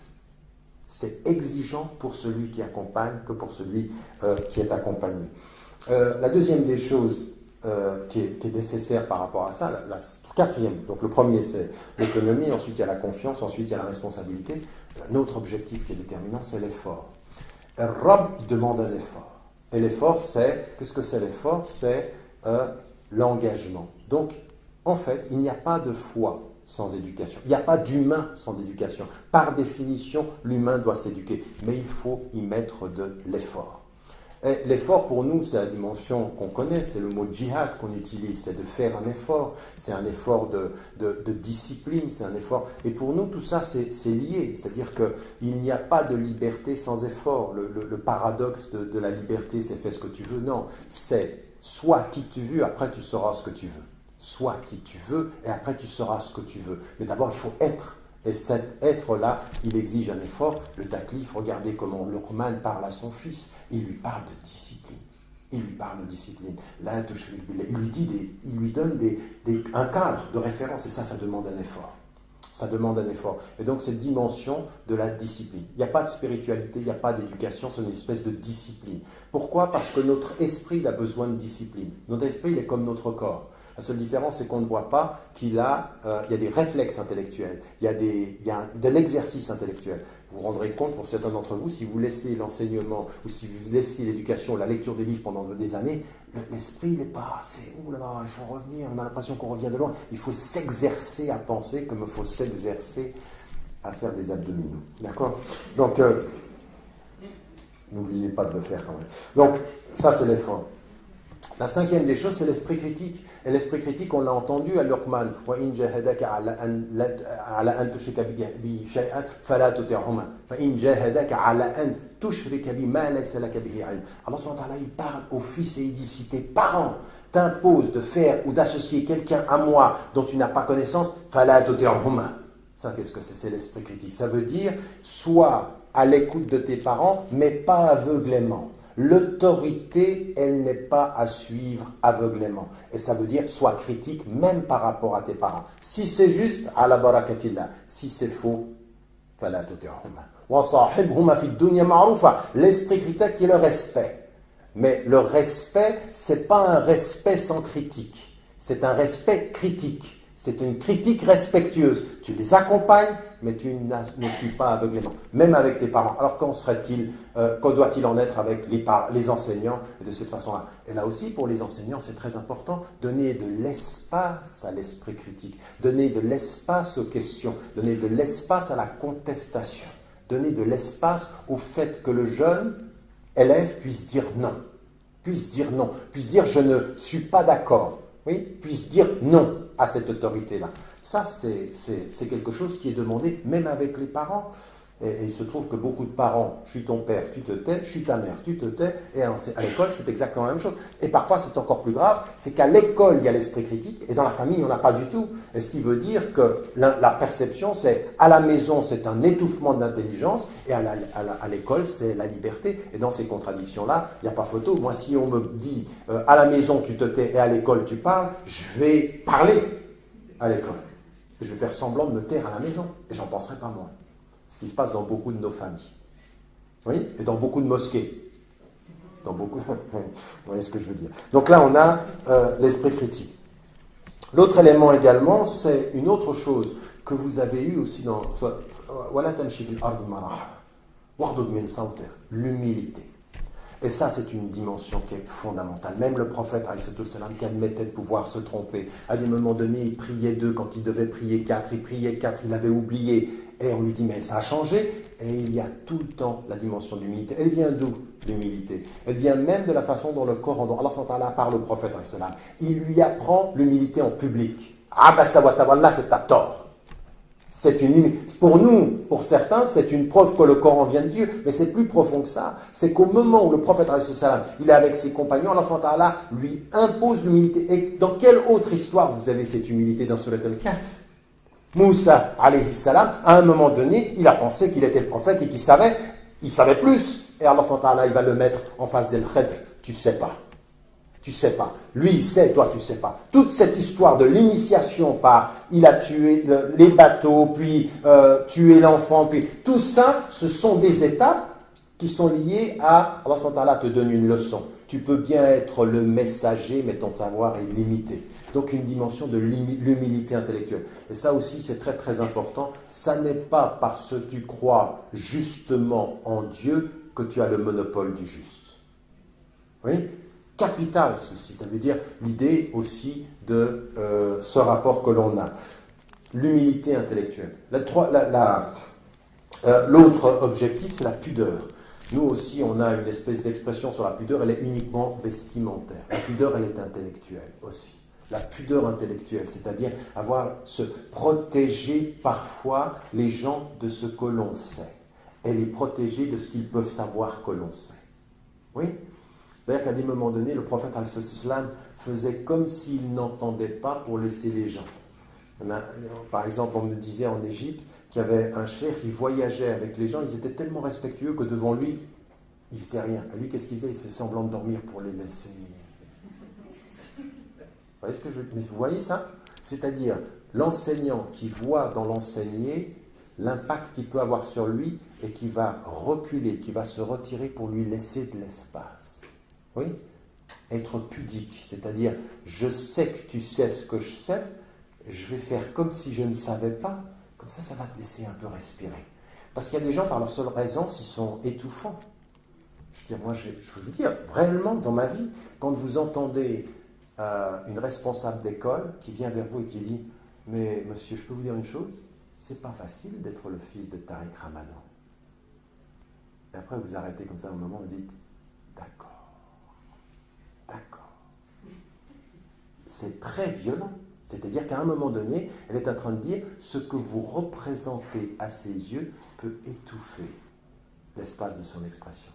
C'est exigeant pour celui qui accompagne que pour celui qui est accompagné. La deuxième des choses qui est nécessaire par rapport à ça, la quatrième, donc le premier c'est l'autonomie, ensuite il y a la confiance, ensuite il y a la responsabilité. Un autre objectif qui est déterminant, c'est l'effort. Rab demande un effort. Et l'effort, qu'est-ce que c'est l'effort? C'est l'engagement. Donc, en fait, il n'y a pas de foi sans éducation. Il n'y a pas d'humain sans éducation. Par définition, l'humain doit s'éduquer, mais il faut y mettre de l'effort. Et l'effort pour nous, c'est la dimension qu'on connaît, c'est le mot djihad qu'on utilise, c'est de faire un effort, c'est un effort de discipline, c'est un effort. Et pour nous, tout ça, c'est lié, c'est-à-dire qu'il n'y a pas de liberté sans effort. Le paradoxe de la liberté, c'est fais ce que tu veux. Non, c'est sois qui tu veux, après tu sauras ce que tu veux. Sois qui tu veux et après tu sauras ce que tu veux. Mais d'abord, il faut être. Et cet être-là, il exige un effort. Le taklif, regardez comment Luqman parle à son fils. Il lui parle de discipline. Il lui parle de discipline. Là, il lui donne un cadre de référence et ça demande un effort. Ça demande un effort. Et donc, cette dimension de la discipline. Il n'y a pas de spiritualité, il n'y a pas d'éducation, c'est une espèce de discipline. Pourquoi? Parce que notre esprit il a besoin de discipline. Notre esprit, il est comme notre corps. La seule différence, c'est qu'on ne voit pas qu'il y a des réflexes intellectuels, il y a de l'exercice intellectuel. Vous vous rendrez compte, pour certains d'entre vous, si vous laissez l'enseignement ou si vous laissez l'éducation, la lecture des livres pendant des années, l'esprit, il n'est pas assez, ouh là là, il faut revenir, on a l'impression qu'on revient de loin. Il faut s'exercer à penser comme il faut s'exercer à faire des abdominaux. D'accord? Donc, n'oubliez pas de le faire quand même. Donc, ça, c'est l'effort. La cinquième des choses, c'est l'esprit critique. Et l'esprit critique, on l'a entendu à Luqman. وَإِنْ جَاهَدَكَ عَلَى أَنْ تُشْرِكَ بِي شَيْئًا فَلَا تُطِعْهُمَا وَإِنْ جَاهَدَكَ عَلَى أَنْ تُشْرِكَ بِي مَا لَيْسَ لَكَ بِهِ عِلْمٌ. Allah subhanahu wa ta'ala, il parle aux fils et il dit, si tes parents t'imposent de faire ou d'associer quelqu'un à moi dont tu n'as pas connaissance, فَلَا تُطِعْهُمَا. Ça, qu'est-ce que c'est? C'est l'esprit critique. Ça veut dire, sois à l'écoute de tes parents, mais pas aveuglément. L'autorité, elle n'est pas à suivre aveuglément. Et ça veut dire, sois critique même par rapport à tes parents. Si c'est juste, ala barakatillah. Si c'est faux, fala tuti'huma. Wa sahibhuma fi dunya ma'rufa. L'esprit critique est le respect. Mais le respect, c'est pas un respect sans critique. C'est un respect critique. C'est une critique respectueuse. Tu les accompagnes, mais tu ne suis pas aveuglément. Même avec tes parents. Alors qu'en serait-il, qu'en doit-il en être avec les enseignants et de cette façon-là? Et là aussi, pour les enseignants, c'est très important. Donner de l'espace à l'esprit critique. Donner de l'espace aux questions. Donner de l'espace à la contestation. Donner de l'espace au fait que le jeune élève puisse dire non. Puisse dire non. Puisse dire je ne suis pas d'accord. Oui, puisse dire non à cette autorité-là. Ça, c'est quelque chose qui est demandé même avec les parents. Et il se trouve que beaucoup de parents, je suis ton père, tu te tais, je suis ta mère, tu te tais, et à l'école, c'est exactement la même chose. Et parfois, c'est encore plus grave, c'est qu'à l'école, il y a l'esprit critique, et dans la famille, il n'y en a pas du tout. Et ce qui veut dire que la perception, c'est à la maison, c'est un étouffement de l'intelligence, et à l'école, c'est la liberté. Et dans ces contradictions-là, il n'y a pas photo. Moi, si on me dit, à la maison, tu te tais, et à l'école, tu parles, je vais parler à l'école. Je vais faire semblant de me taire à la maison, et j'en penserai pas moins. Ce qui se passe dans beaucoup de nos familles. Oui, et dans beaucoup de mosquées. Dans beaucoup... Vous voyez ce que je veux dire. Donc là, on a l'esprit critique. L'autre élément également, c'est une autre chose que vous avez eu aussi dans... L'humilité. Et ça, c'est une dimension qui est fondamentale. Même le prophète, qui admettait de pouvoir se tromper, à des moments donnés, il priait 2 quand il devait prier 4, il priait 4, il avait oublié. Et on lui dit, mais ça a changé. Et il y a tout le temps la dimension d'humilité. Elle vient d'où, l'humilité? Elle vient même de la façon dont le Coran, dont Allah s.w.t. parle au prophète. Il lui apprend l'humilité en public. Ah ben ça va, c'est à tort. C'est pour nous, pour certains, c'est une preuve que le Coran vient de Dieu, mais c'est plus profond que ça. C'est qu'au moment où le prophète, il est avec ses compagnons, Allah s.w.t. lui impose l'humilité. Et dans quelle autre histoire vous avez cette humilité dans Surat Al-Kahf? Moussa, alayhi salam, à un moment donné, il a pensé qu'il était le prophète et qu'il savait, il savait plus. Et Allah s.w.t. il va le mettre en face d'El-Khidr. Tu sais pas. Tu sais pas. Lui, il sait, toi, tu sais pas. Toute cette histoire de l'initiation par il a tué les bateaux, puis tué l'enfant, puis tout ça, ce sont des étapes qui sont liées à Allah s.w.t. te donne une leçon. Tu peux bien être le messager, mais ton savoir est limité. Donc une dimension de l'humilité intellectuelle. Et ça aussi, c'est très très important. Ça n'est pas parce que tu crois justement en Dieu que tu as le monopole du juste. Oui ? Capital, ceci. Ça veut dire l'idée aussi de ce rapport que l'on a. L'humilité intellectuelle. L'autre objectif, c'est la pudeur. Nous aussi, on a une espèce d'expression sur la pudeur, elle est uniquement vestimentaire. La pudeur, elle est intellectuelle aussi. La pudeur intellectuelle, c'est-à-dire se protéger parfois les gens de ce que l'on sait et les protéger de ce qu'ils peuvent savoir que l'on sait. Oui ? C'est-à-dire qu'à des moments donnés, le prophète faisait comme s'il n'entendait pas pour laisser les gens. Par exemple, on me disait en Égypte qu'il y avait un cheikh qui voyageait avec les gens, ils étaient tellement respectueux que devant lui, il ne faisait rien. Et lui, qu'est-ce qu'il faisait? Il faisait semblant de dormir pour les laisser. Vous voyez ce que je veux dire? Mais vous voyez ça? C'est-à-dire l'enseignant qui voit dans l'enseigné l'impact qu'il peut avoir sur lui et qui va reculer, qui va se retirer pour lui laisser de l'espace. Oui? Être pudique, c'est-à-dire je sais que tu sais ce que je sais, je vais faire comme si je ne savais pas, comme ça va te laisser un peu respirer. Parce qu'il y a des gens, par leur seule présence, ils sont étouffants. Je veux dire, moi, je veux vous dire, réellement, dans ma vie, quand vous entendez une responsable d'école qui vient vers vous et qui dit « Mais monsieur, je peux vous dire une chose, c'est pas facile d'être le fils de Tariq Ramadan. » Et après, vous arrêtez comme ça un moment, vous dites « D'accord. D'accord. » C'est très violent. C'est-à-dire qu'à un moment donné, elle est en train de dire ce que vous représentez à ses yeux peut étouffer l'espace de son expression.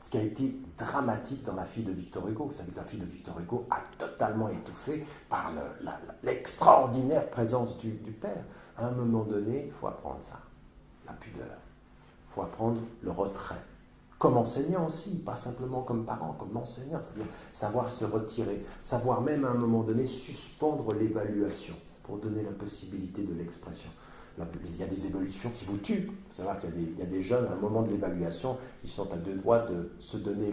Ce qui a été dramatique dans La fille de Victor Hugo. Vous savez que La fille de Victor Hugo a totalement étouffé par l'extraordinaire présence du père. À un moment donné, il faut apprendre ça, la pudeur. Il faut apprendre le retrait. Comme enseignant aussi, pas simplement comme parent, comme enseignant, c'est-à-dire savoir se retirer, savoir même à un moment donné suspendre l'évaluation pour donner la possibilité de l'expression. Il y a des évolutions qui vous tuent. Il faut savoir qu'il y a des jeunes, à un moment de l'évaluation, qui sont à deux doigts de se donner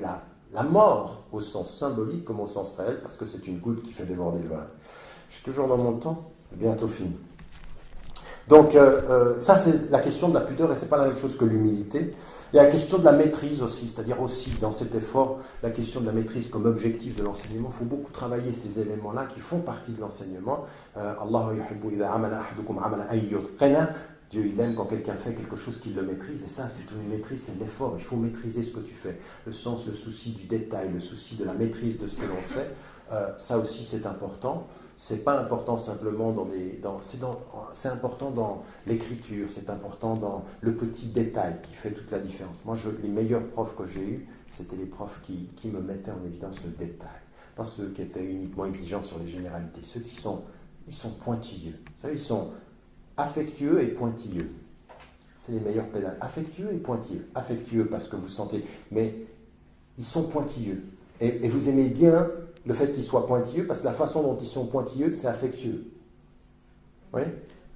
la mort au sens symbolique comme au sens réel, parce que c'est une goutte qui fait déborder le vase. Je suis toujours dans mon temps, bientôt fini. Donc, ça c'est la question de la pudeur, et ce n'est pas la même chose que l'humilité. Il y a la question de la maîtrise aussi, c'est-à-dire aussi dans cet effort, la question de la maîtrise comme objectif de l'enseignement. Il faut beaucoup travailler ces éléments-là qui font partie de l'enseignement. Allah yuhibbu idha amala ahadukum amalan an yutqina. Dieu il aime quand quelqu'un fait quelque chose qu'il le maîtrise, et ça c'est une maîtrise, c'est l'effort. Il faut maîtriser ce que tu fais. Le sens, le souci du détail, le souci de la maîtrise de ce que l'on sait, ça aussi c'est important. C'est pas important simplement c'est important dans l'écriture, c'est important dans le petit détail qui fait toute la différence. Moi, les meilleurs profs que j'ai eus, c'était les profs qui me mettaient en évidence le détail. Pas ceux qui étaient uniquement exigeants sur les généralités, ceux qui sont pointilleux. Vous savez, ils sont affectueux et pointilleux. C'est les meilleurs pédales. Affectueux et pointilleux. Affectueux parce que vous sentez, mais ils sont pointilleux. Et vous aimez bien le fait qu'ils soient pointilleux, parce que la façon dont ils sont pointilleux, c'est affectueux. Oui,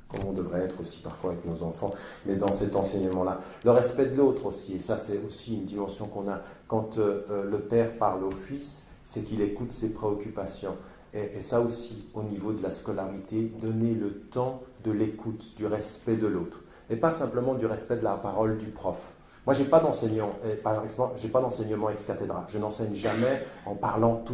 comme on devrait être aussi parfois avec nos enfants, mais dans cet enseignement-là. Le respect de l'autre aussi, et ça c'est aussi une dimension qu'on a. Quand le père parle au fils, c'est qu'il écoute ses préoccupations. Et ça aussi, au niveau de la scolarité, donner le temps de l'écoute, du respect de l'autre. Et pas simplement du respect de la parole du prof. Moi, je n'ai pas d'enseignement ex cathedra. Je n'enseigne jamais en parlant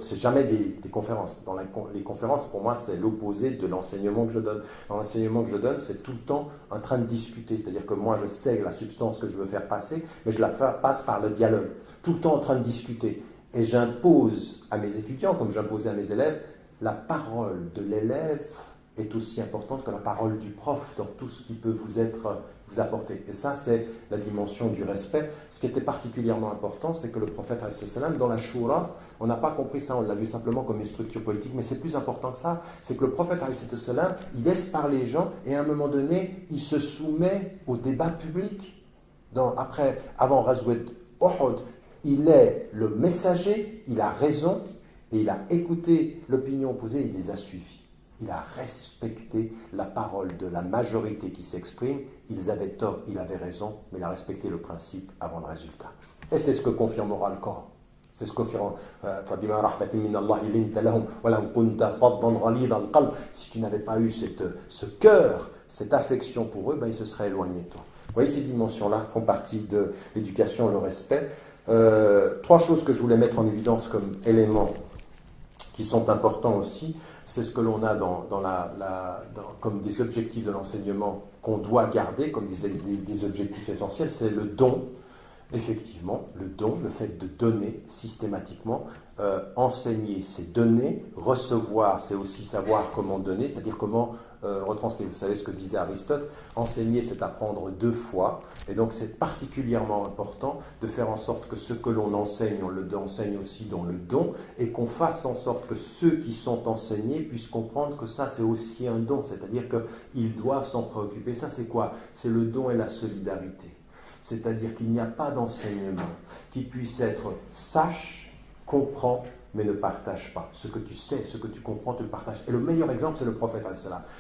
c'est jamais des conférences. Dans les conférences, pour moi, c'est l'opposé de l'enseignement que je donne. Dans l'enseignement que je donne, c'est tout le temps en train de discuter. C'est-à-dire que moi, je sais la substance que je veux faire passer, mais je la passe par le dialogue. Tout le temps en train de discuter. Et j'impose à mes étudiants, comme j'imposais à mes élèves, la parole de l'élève est aussi importante que la parole du prof dans tout ce qui peut vous apporter. Et ça, c'est la dimension du respect. Ce qui était particulièrement important, c'est que le prophète, dans la Shura, on n'a pas compris ça, on l'a vu simplement comme une structure politique, mais c'est plus important que ça, c'est que le prophète, il laisse parler les gens, et à un moment donné, il se soumet au débat public. Avant Ghazwat Uhud, il est le messager, il a raison, et il a écouté l'opinion opposée, il les a suivis. Il a respecté la parole de la majorité qui s'exprime. Ils avaient tort, il avait raison, mais il a respecté le principe avant le résultat. Et c'est ce que confirmera le Coran. C'est ce que confirme. Si tu n'avais pas eu ce cœur, cette affection pour eux, ils se seraient éloignés de toi. Vous voyez, ces dimensions-là font partie de l'éducation et le respect. 3 choses que je voulais mettre en évidence comme éléments qui sont importants aussi. C'est ce que l'on a comme des objectifs de l'enseignement qu'on doit garder comme des objectifs essentiels, c'est le don. Effectivement, le don, le fait de donner systématiquement, enseigner, c'est donner, recevoir, c'est aussi savoir comment donner, c'est-à-dire comment retranscrire. Vous savez ce que disait Aristote, enseigner, c'est apprendre 2 fois, et donc c'est particulièrement important de faire en sorte que ce que l'on enseigne, on le enseigne aussi dans le don, et qu'on fasse en sorte que ceux qui sont enseignés puissent comprendre que ça, c'est aussi un don, c'est-à-dire qu'ils doivent s'en préoccuper. Ça, c'est quoi? C'est le don et la solidarité. C'est-à-dire qu'il n'y a pas d'enseignement qui puisse être sache, comprend, mais ne partage pas. Ce que tu sais, ce que tu comprends, tu le partages. Et le meilleur exemple, c'est le prophète.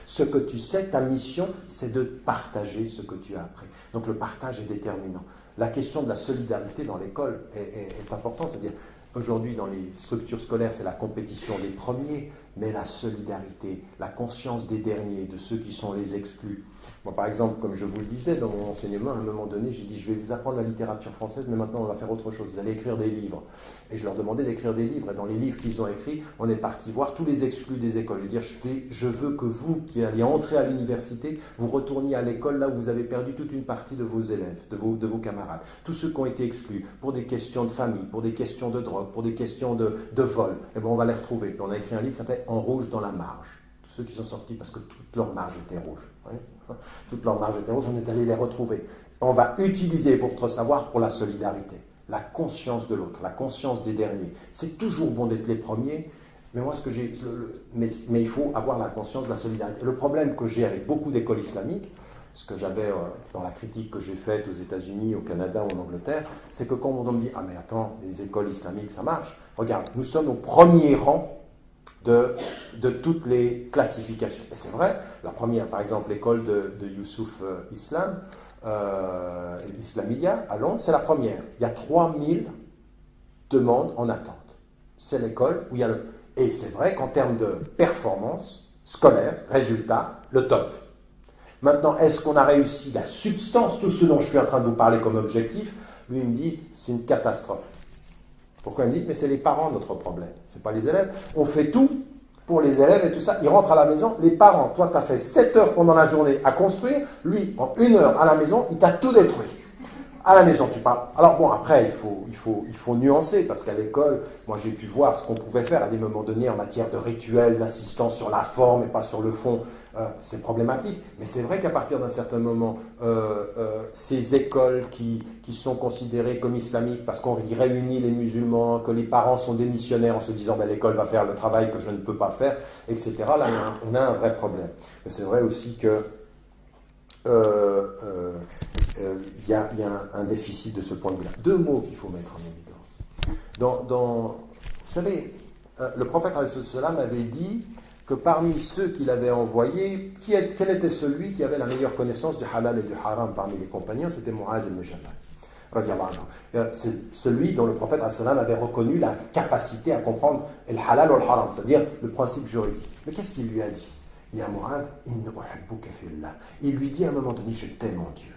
Ce que tu sais, ta mission, c'est de partager ce que tu as appris. Donc le partage est déterminant. La question de la solidarité dans l'école est importante. C'est-à-dire, aujourd'hui, dans les structures scolaires, c'est la compétition des premiers, mais la solidarité, la conscience des derniers, de ceux qui sont les exclus. Moi, par exemple, comme je vous le disais, dans mon enseignement, à un moment donné, j'ai dit, je vais vous apprendre la littérature française, mais maintenant, on va faire autre chose. Vous allez écrire des livres. Et je leur demandais d'écrire des livres. Et dans les livres qu'ils ont écrits, on est parti voir tous les exclus des écoles. Je veux dire, je veux que vous, qui allez entrer à l'université, vous retourniez à l'école là où vous avez perdu toute une partie de vos élèves, de vos camarades. Tous ceux qui ont été exclus pour des questions de famille, pour des questions de drogue, pour des questions de vol, eh bien, on va les retrouver. Puis on a écrit un livre qui s'appelait « En rouge dans la marge ». Tous ceux qui sont sortis parce que toute leur marge était rouge. Oui, toute leur marge était rouge, on est allé les retrouver. On va utiliser votre savoir pour la solidarité. la conscience de l'autre, la conscience des derniers. C'est toujours bon d'être les premiers, mais moi, mais il faut avoir la conscience de la solidarité. Et le problème que j'ai avec beaucoup d'écoles islamiques, ce que j'avais dans la critique que j'ai faite aux États-Unis, au Canada, en Angleterre, c'est que quand on me dit « Ah mais attends, les écoles islamiques, ça marche », regarde, nous sommes au premier rang de toutes les classifications. Et c'est vrai, la première, par exemple, l'école de Youssouf Islam, l'Islamia à Londres, c'est la première. Il y a 3000 demandes en attente. C'est l'école où il y a le... Et c'est vrai qu'en termes de performance scolaire, résultat, le top. Maintenant, est-ce qu'on a réussi la substance, tout ce dont je suis en train de vous parler comme objectif? Lui, il me dit, c'est une catastrophe. Pourquoi il me dit, mais c'est les parents notre problème, c'est pas les élèves. On fait tout pour les élèves et tout ça. Ils rentrent à la maison, les parents, toi, tu as fait 7 heures pendant la journée à construire, lui, en 1 heure à la maison, il t'a tout détruit. À la maison, tu parles. Alors bon, après, il faut nuancer, parce qu'à l'école, moi j'ai pu voir ce qu'on pouvait faire à des moments donnés en matière de rituel, d'assistance sur la forme et pas sur le fond. C'est problématique. Mais c'est vrai qu'à partir d'un certain moment, ces écoles qui sont considérées comme islamiques parce qu'on y réunit les musulmans, que les parents sont des missionnaires en se disant ben, l'école va faire le travail que je ne peux pas faire, etc. Là, on a un vrai problème. Mais c'est vrai aussi que y a un déficit de ce point de vue-là. 2 mots qu'il faut mettre en évidence. Vous savez, le prophète ﷺ avait dit que parmi ceux qu'il avait envoyés, quel était celui qui avait la meilleure connaissance du halal et du haram parmi les compagnons? C'était Muaz ibn Jabal. C'est celui dont le prophète ﷺ avait reconnu la capacité à comprendre le halal ou le haram, c'est-à-dire le principe juridique. Mais qu'est-ce qu'il lui a dit? Ya Mu'adh, inni uhibbuka fillah. Il lui dit à un moment donné, je t'aime en Dieu.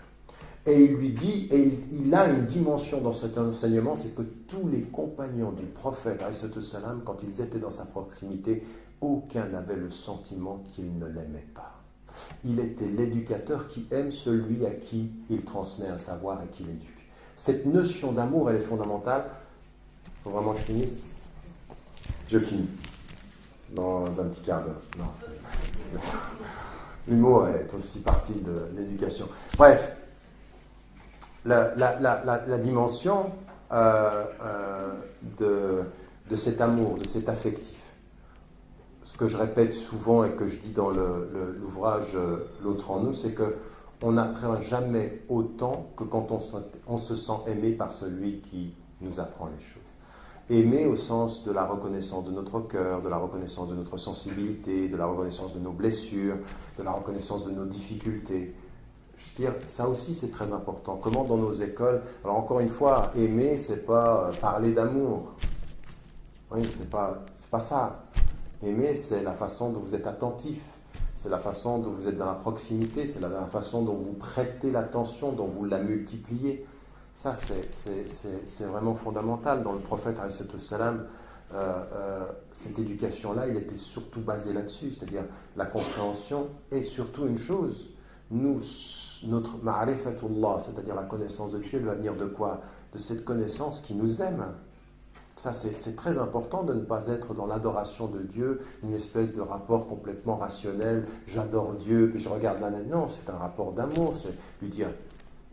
Et il lui dit, et il a une dimension dans cet enseignement, c'est que tous les compagnons du prophète, quand ils étaient dans sa proximité, aucun n'avait le sentiment qu'il ne l'aimait pas. Il était l'éducateur qui aime celui à qui il transmet un savoir et qui l'éduque. Cette notion d'amour, elle est fondamentale. Il faut vraiment que je finisse? Je finis. Dans un petit quart d'heure. Non. L'humour est aussi partie de l'éducation. Bref, la dimension de cet amour, de cet affectif. Ce que je répète souvent et que je dis dans l'ouvrage L'autre en nous, c'est qu'on n'apprend jamais autant que quand on se sent aimé par celui qui nous apprend les choses. Aimer au sens de la reconnaissance de notre cœur, de la reconnaissance de notre sensibilité, de la reconnaissance de nos blessures, de la reconnaissance de nos difficultés. Je veux dire, ça aussi c'est très important. Comment dans nos écoles... Alors encore une fois, aimer, c'est pas parler d'amour. Oui, c'est pas ça. Aimer, c'est la façon dont vous êtes attentif. C'est la façon dont vous êtes dans la proximité. C'est la façon dont vous prêtez l'attention, dont vous la multipliez. Ça, c'est vraiment fondamental. Dans le prophète, cette éducation-là, il était surtout basé là-dessus, c'est-à-dire la compréhension et surtout une chose, notre ma'rifatullah, c'est-à-dire la connaissance de Dieu, elle va venir de quoi? De cette connaissance qui nous aime. Ça, c'est très important de ne pas être dans l'adoration de Dieu, une espèce de rapport complètement rationnel, j'adore Dieu, puis je regarde la nature. Non, c'est un rapport d'amour, c'est lui dire,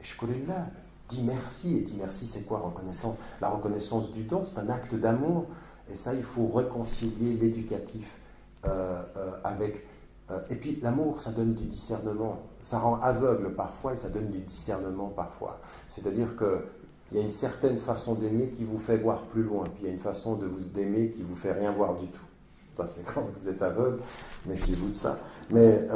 Eshkolillah. Dis merci, et dis merci c'est quoi reconnaissance? La reconnaissance du don, c'est un acte d'amour, et ça il faut réconcilier l'éducatif avec... et puis l'amour, ça donne du discernement, ça rend aveugle parfois, et ça donne du discernement parfois. C'est-à-dire qu'il y a une certaine façon d'aimer qui vous fait voir plus loin, puis il y a une façon d'aimer qui vous fait rien voir du tout. Ça c'est quand vous êtes aveugle, méfiez-vous de ça. Mais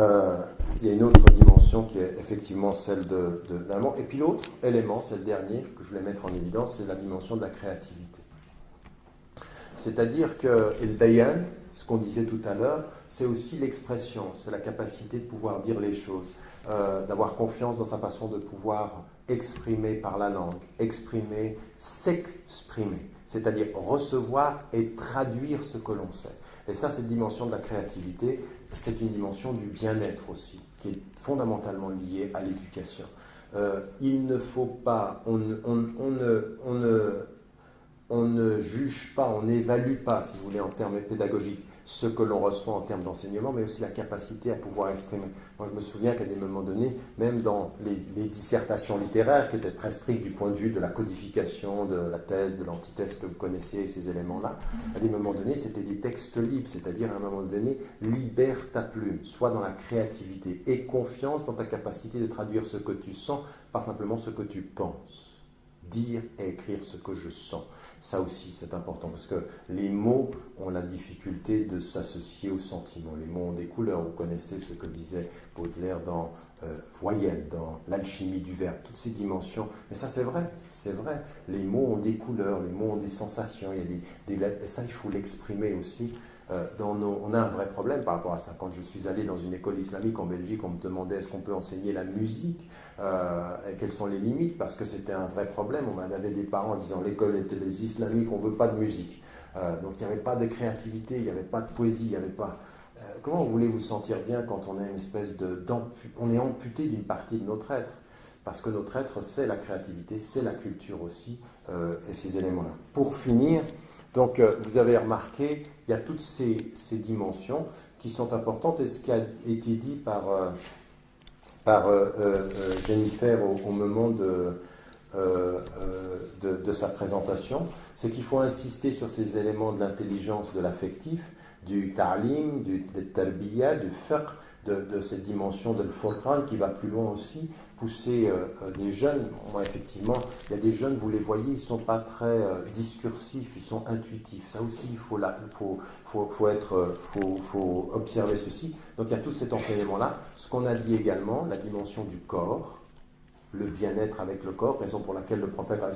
il y a une autre dimension qui est effectivement celle de l'amour. Et puis l'autre élément, c'est le dernier que je voulais mettre en évidence, c'est la dimension de la créativité. C'est-à-dire que le bayan, ce qu'on disait tout à l'heure, c'est aussi l'expression, c'est la capacité de pouvoir dire les choses, d'avoir confiance dans sa façon de pouvoir exprimer par la langue, exprimer, s'exprimer, c'est-à-dire recevoir et traduire ce que l'on sait. Et ça, cette dimension de la créativité, c'est une dimension du bien-être aussi, qui est fondamentalement liée à l'éducation. Il ne faut pas, on ne juge pas, on n'évalue pas, si vous voulez, en termes pédagogiques, ce que l'on reçoit en termes d'enseignement, mais aussi la capacité à pouvoir exprimer. Moi, je me souviens qu'à des moments donnés, même dans les dissertations littéraires, qui étaient très strictes du point de vue de la codification, de la thèse, de l'antithèse que vous connaissez, ces éléments-là, à des moments donnés, c'était des textes libres, c'est-à-dire à un moment donné, libère ta plume, sois dans la créativité et confiance dans ta capacité de traduire ce que tu sens, pas simplement ce que tu penses. Dire et écrire ce que je sens. Ça aussi, c'est important, parce que les mots ont la difficulté de s'associer aux sentiments. Les mots ont des couleurs. Vous connaissez ce que disait Baudelaire dans Voyelle, dans l'alchimie du verbe, toutes ces dimensions. Mais ça, c'est vrai, c'est vrai. Les mots ont des couleurs, les mots ont des sensations. Il y a et ça, il faut l'exprimer aussi. On a un vrai problème par rapport à ça. Quand je suis allé dans une école islamique en Belgique, on me demandait est-ce qu'on peut enseigner la musique et quelles sont les limites, parce que c'était un vrai problème. On avait des parents en disant l'école était des islamiques, on ne veut pas de musique. Donc il n'y avait pas de créativité, il n'y avait pas de poésie, il n'y avait pas... comment vous voulez vous sentir bien quand on a une espèce on est amputé d'une partie de notre être? Parce que notre être, c'est la créativité, c'est la culture aussi, et ces éléments-là. Pour finir, donc vous avez remarqué, il y a toutes ces dimensions qui sont importantes, et ce qui a été dit par Jennifer au moment de sa présentation, c'est qu'il faut insister sur ces éléments de l'intelligence, de l'affectif, du ta'lim, du tarbiya, du fiqh, de cette dimension de l'Furqan qui va plus loin aussi, pousser des jeunes. Moi, effectivement, il y a des jeunes, vous les voyez, ils ne sont pas très discursifs, ils sont intuitifs. Ça aussi, il faut observer ceci. Donc, il y a tout cet enseignement-là. Ce qu'on a dit également, la dimension du corps, le bien-être avec le corps, raison pour laquelle le prophète a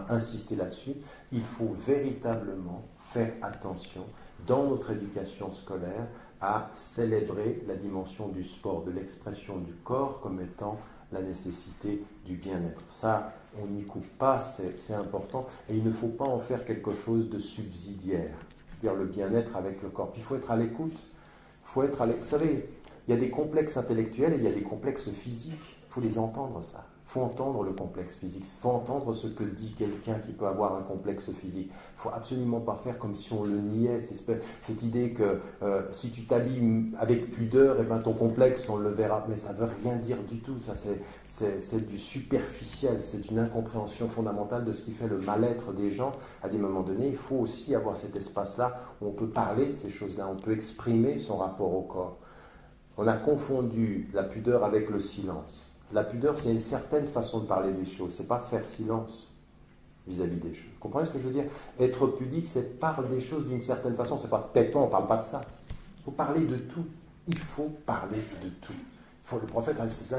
insisté là-dessus. Il faut véritablement faire attention dans notre éducation scolaire à célébrer la dimension du sport, de l'expression du corps comme étant la nécessité du bien-être. Ça, on n'y coupe pas, c'est important, et il ne faut pas en faire quelque chose de subsidiaire, c'est-à-dire le bien-être avec le corps. Puis il faut être à l'écoute. Vous savez, il y a des complexes intellectuels et il y a des complexes physiques. Il faut les entendre, ça. Il faut entendre le complexe physique, il faut entendre ce que dit quelqu'un qui peut avoir un complexe physique. Il ne faut absolument pas faire comme si on le niait, cette idée que si tu t'habilles avec pudeur, et ben ton complexe, on le verra. Mais ça ne veut rien dire du tout, ça c'est du superficiel, c'est une incompréhension fondamentale de ce qui fait le mal-être des gens. À des moments donnés, il faut aussi avoir cet espace-là où on peut parler de ces choses-là, on peut exprimer son rapport au corps. On a confondu la pudeur avec le silence. La pudeur, c'est une certaine façon de parler des choses. C'est pas faire silence vis-à-vis des choses. Vous comprenez ce que je veux dire? Être pudique, c'est parler des choses d'une certaine façon. C'est pas tête, on ne parle pas de ça. Il faut parler de tout. Il faut parler de tout. Le prophète,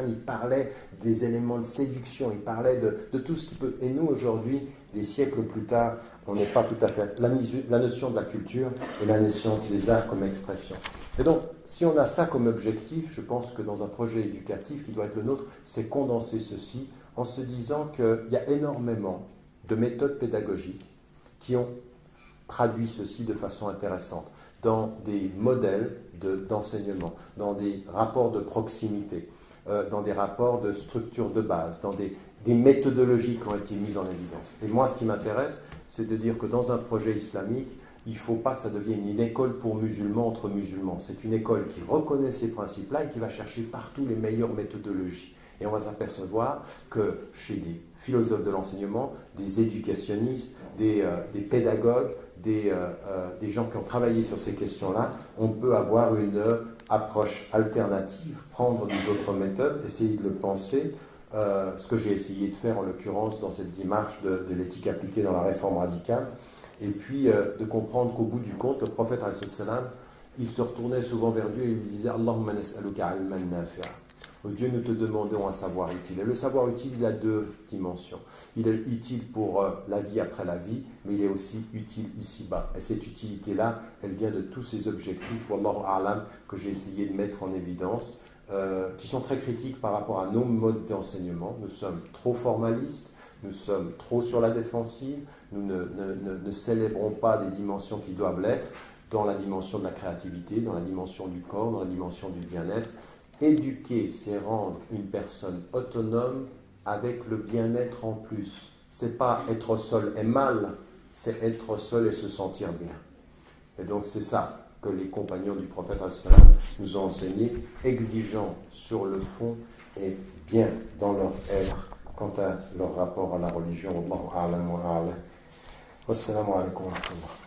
il parlait des éléments de séduction, il parlait de tout ce qui peut... Et nous, aujourd'hui, des siècles plus tard, on n'est pas tout à fait... La notion de la culture et la notion des arts comme expression. Et donc, si on a ça comme objectif, je pense que dans un projet éducatif qui doit être le nôtre, c'est condenser ceci en se disant qu'il y a énormément de méthodes pédagogiques qui ont traduit ceci de façon intéressante dans des modèles d'enseignement, dans des rapports de proximité, dans des rapports de structure de base, dans des méthodologies qui ont été mises en évidence. Et moi, ce qui m'intéresse, c'est de dire que dans un projet islamique, il ne faut pas que ça devienne une école pour musulmans entre musulmans. C'est une école qui reconnaît ces principes-là et qui va chercher partout les meilleures méthodologies. Et on va s'apercevoir que chez des philosophes de l'enseignement, des éducationnistes, des pédagogues, des gens qui ont travaillé sur ces questions-là, on peut avoir une approche alternative, prendre des autres méthodes, essayer de le penser, ce que j'ai essayé de faire en l'occurrence dans cette démarche de l'éthique appliquée dans la réforme radicale, et puis de comprendre qu'au bout du compte, le prophète, il se retournait souvent vers Dieu et il lui disait « Allahumma nas'aluka ilman nafi'a » Dieu, nous te demandons un savoir utile. Et le savoir utile, il a deux dimensions. Il est utile pour la vie après la vie, mais il est aussi utile ici-bas. Et cette utilité-là, elle vient de tous ces objectifs, Wallahu a'lam, que j'ai essayé de mettre en évidence, qui sont très critiques par rapport à nos modes d'enseignement. Nous sommes trop formalistes, nous sommes trop sur la défensive, nous ne célébrons pas des dimensions qui doivent l'être, dans la dimension de la créativité, dans la dimension du corps, dans la dimension du bien-être. Éduquer, c'est rendre une personne autonome avec le bien-être en plus. C'est pas être seul et mal, c'est être seul et se sentir bien. Et donc c'est ça que les compagnons du prophète nous ont enseigné, exigeants sur le fond et bien dans leur être quant à leur rapport à la religion. Wallahu a'lam wa a'lam. Wassalamu alaikum wa rahmatullah.